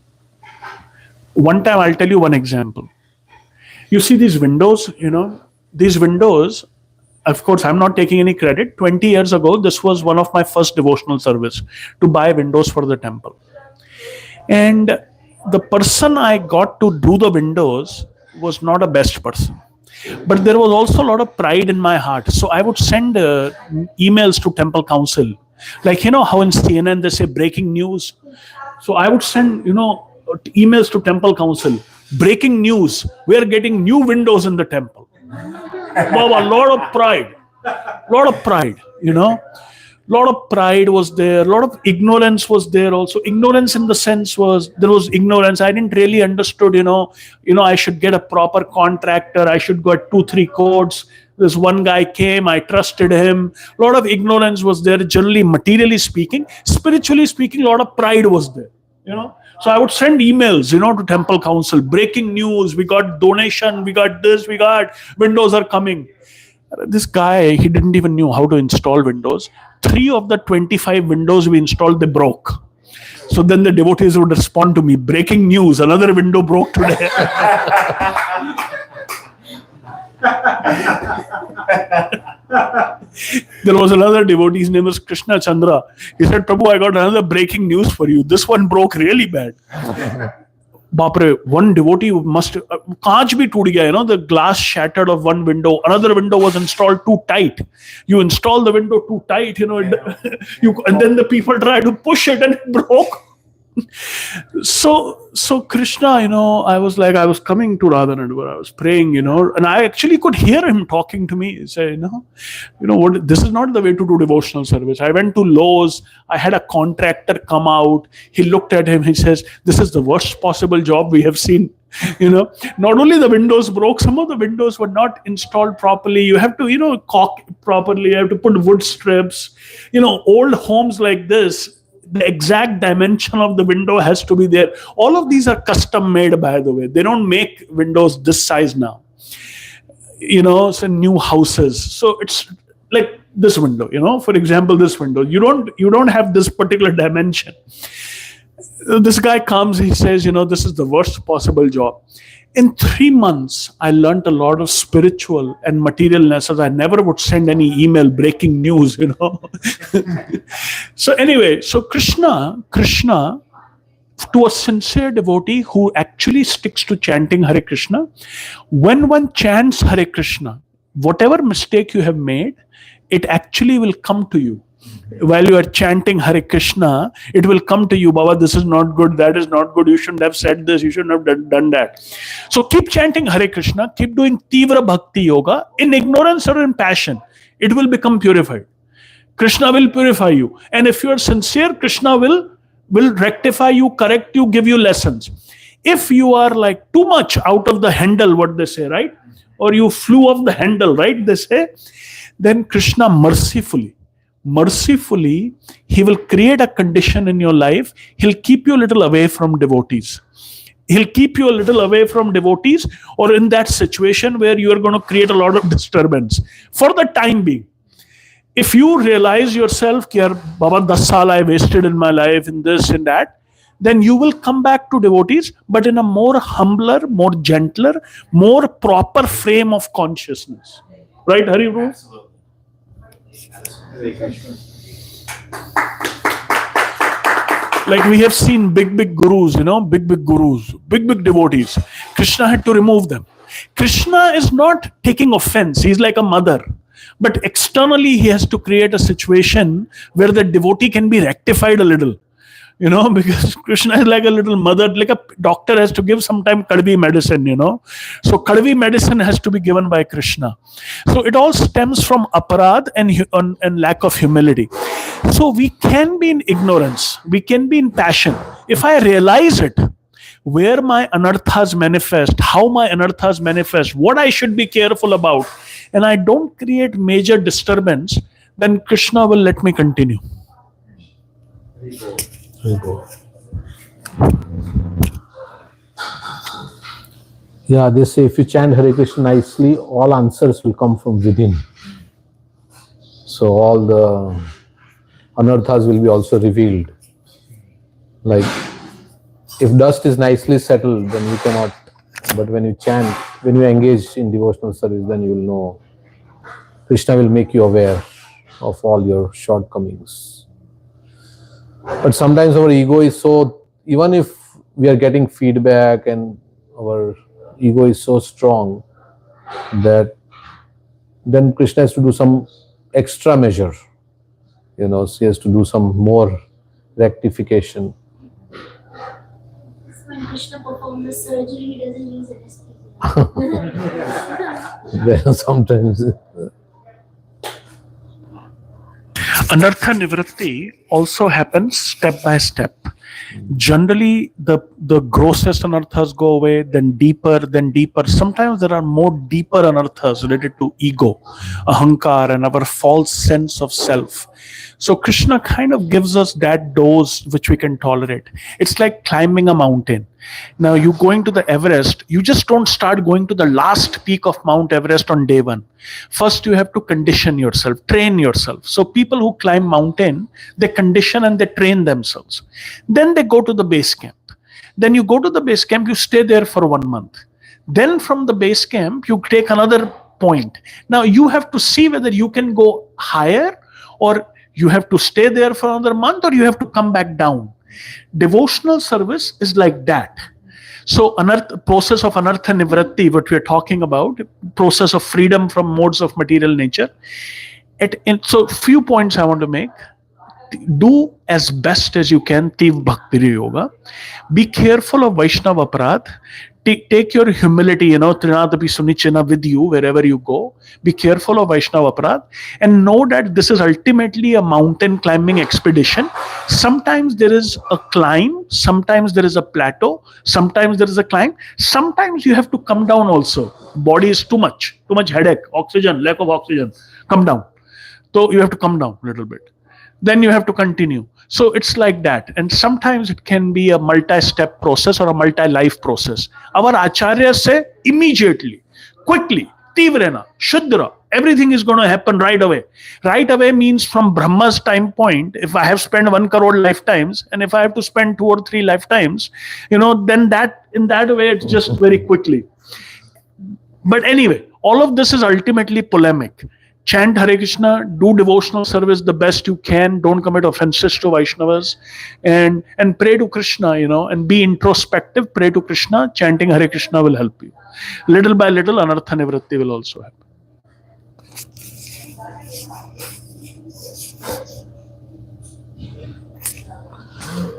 time, I'll tell you one example. You see these windows, these windows, of course, I'm not taking any credit. 20 years ago, this was one of my first devotional service, to buy windows for the temple. And the person I got to do the windows was not a best person. But there was also a lot of pride in my heart. So I would send emails to temple council. Like, how in CNN they say breaking news. So I would send, emails to temple council. Breaking news. We are getting new windows in the temple. Wow, a lot of pride. Lot of pride was there, a lot of ignorance was there also. Ignorance in the sense was, there was ignorance. I didn't really understood, I should get a proper contractor, I should get 2-3 codes. This one guy came, I trusted him. A lot of ignorance was there, generally materially speaking. Spiritually speaking, a lot of pride was there, So I would send emails, to temple council, breaking news, we got donation, we got this, we got windows are coming. This guy, he didn't even know how to install windows. 3 of the 25 windows we installed, they broke. So then the devotees would respond to me, breaking news, another window broke today. There was another devotee, his name was Krishna Chandra. He said, Prabhu, I got another breaking news for you. This one broke really bad. Bapre, one devotee must, kaanch bhi toot gaya, the glass shattered of one window. Another window was installed too tight. You install the window too tight, and then the people try to push it and it broke. So Krishna, I was coming to Radhanadwar, I was praying, and I actually could hear him talking to me. He said, what, this is not the way to do devotional service. I went to Lowe's, I had a contractor come out, he looked at him, he says, this is the worst possible job we have seen. Not only the windows broke, some of the windows were not installed properly. You have to, caulk properly, you have to put wood strips. Old homes like this, the exact dimension of the window has to be there. All of these are custom made, by the way. They don't make windows this size now. So new houses. So it's like this window, for example, this window. You don't have this particular dimension. This guy comes, he says, this is the worst possible job. In 3 months, I learned a lot of spiritual and material lessons. I never would send any email breaking news, So anyway, so Krishna, to a sincere devotee who actually sticks to chanting Hare Krishna, when one chants Hare Krishna, whatever mistake you have made, it actually will come to you. While you are chanting Hare Krishna, it will come to you, Baba, this is not good, that is not good, you shouldn't have said this, you shouldn't have done that. So keep chanting Hare Krishna, keep doing Tivra Bhakti Yoga, in ignorance or in passion, it will become purified. Krishna will purify you. And if you are sincere, Krishna will rectify you, correct you, give you lessons. If you are like too much out of the handle, what they say, right? Or you flew off the handle, right? They say, then Krishna mercifully, he will create a condition in your life. He'll keep you a little away from devotees. He'll keep you a little away from devotees, or in that situation where you are going to create a lot of disturbance for the time being. If you realize yourself, Baba, 10 saal I wasted in my life, in this and that, then you will come back to devotees, but in a more humbler, more gentler, more proper frame of consciousness. Right, Hari Bro? Like we have seen big gurus, big gurus, big devotees. Krishna had to remove them. Krishna is not taking offense. He's like a mother. But externally, he has to create a situation where the devotee can be rectified a little. Because Krishna is like a little mother, like a doctor has to give sometime kadvi medicine, So kadvi medicine has to be given by Krishna. So it all stems from aparad and lack of humility. So we can be in ignorance, we can be in passion. If I realize it, where my anarthas manifest, how my anarthas manifest, what I should be careful about, and I don't create major disturbance, then Krishna will let me continue. Yeah, they say if you chant Hare Krishna nicely, all answers will come from within. So all the anarthas will be also revealed. Like if dust is nicely settled, then you cannot. But when you chant, when you engage in devotional service, then you will know. Krishna will make you aware of all your shortcomings. But sometimes our ego is so, even if we are getting feedback and our ego is so strong that then Krishna has to do some extra measure. He has to do some more rectification. When Krishna performs the surgery, he doesn't use anesthesia. Then sometimes. Anartha nivritti also happens step by step. Generally, the grossest anarthas go away, then deeper. Sometimes there are more deeper anarthas related to ego, ahankar, and our false sense of self. So Krishna kind of gives us that dose which we can tolerate. It's like climbing a mountain. Now you going to the Everest, you just don't start going to the last peak of Mount Everest on day one. First you have to condition yourself, train yourself. So people who climb mountain, they condition and they train themselves. Then they go to the base camp. Then you go to the base camp, you stay there for 1 month. Then from the base camp, you take another point. Now you have to see whether you can go higher, or you have to stay there for another month, or you have to come back down. Devotional service is like that. So process of anartha nivritti, what we are talking about, process of freedom from modes of material nature. So few points I want to make. Do as best as you can Tiv Bhakti Yoga. Be careful of Vaishnava aparadh. Take your humility, Trinadapi Sunichana with you wherever you go. Be careful of Vaishnava aparadh and know that this is ultimately a mountain climbing expedition. Sometimes there is a climb, sometimes there is a plateau, sometimes there is a climb. Sometimes you have to come down also. Body is too much headache, oxygen, lack of oxygen. Come down. So you have to come down a little bit. Then you have to continue. So it's like that. And sometimes it can be a multi-step process or a multi-life process. Our acharyas say immediately, quickly, tivrena, shuddra, everything is going to happen right away. Right away means from Brahma's time point, if I have spent 1 crore lifetimes, and if I have to spend 2 or 3 lifetimes, then that in that way it's just very quickly. But anyway, all of this is ultimately polemic. chant Hare Krishna, do devotional service the best you can, don't commit offenses to Vaishnavas, and pray to Krishna, and be introspective, pray to Krishna, chanting Hare Krishna will help you. Little by little, anartha nivritti will also happen.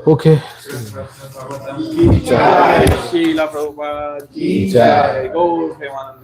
Okay. Srila Prabhupada ki jai. Go Premanand.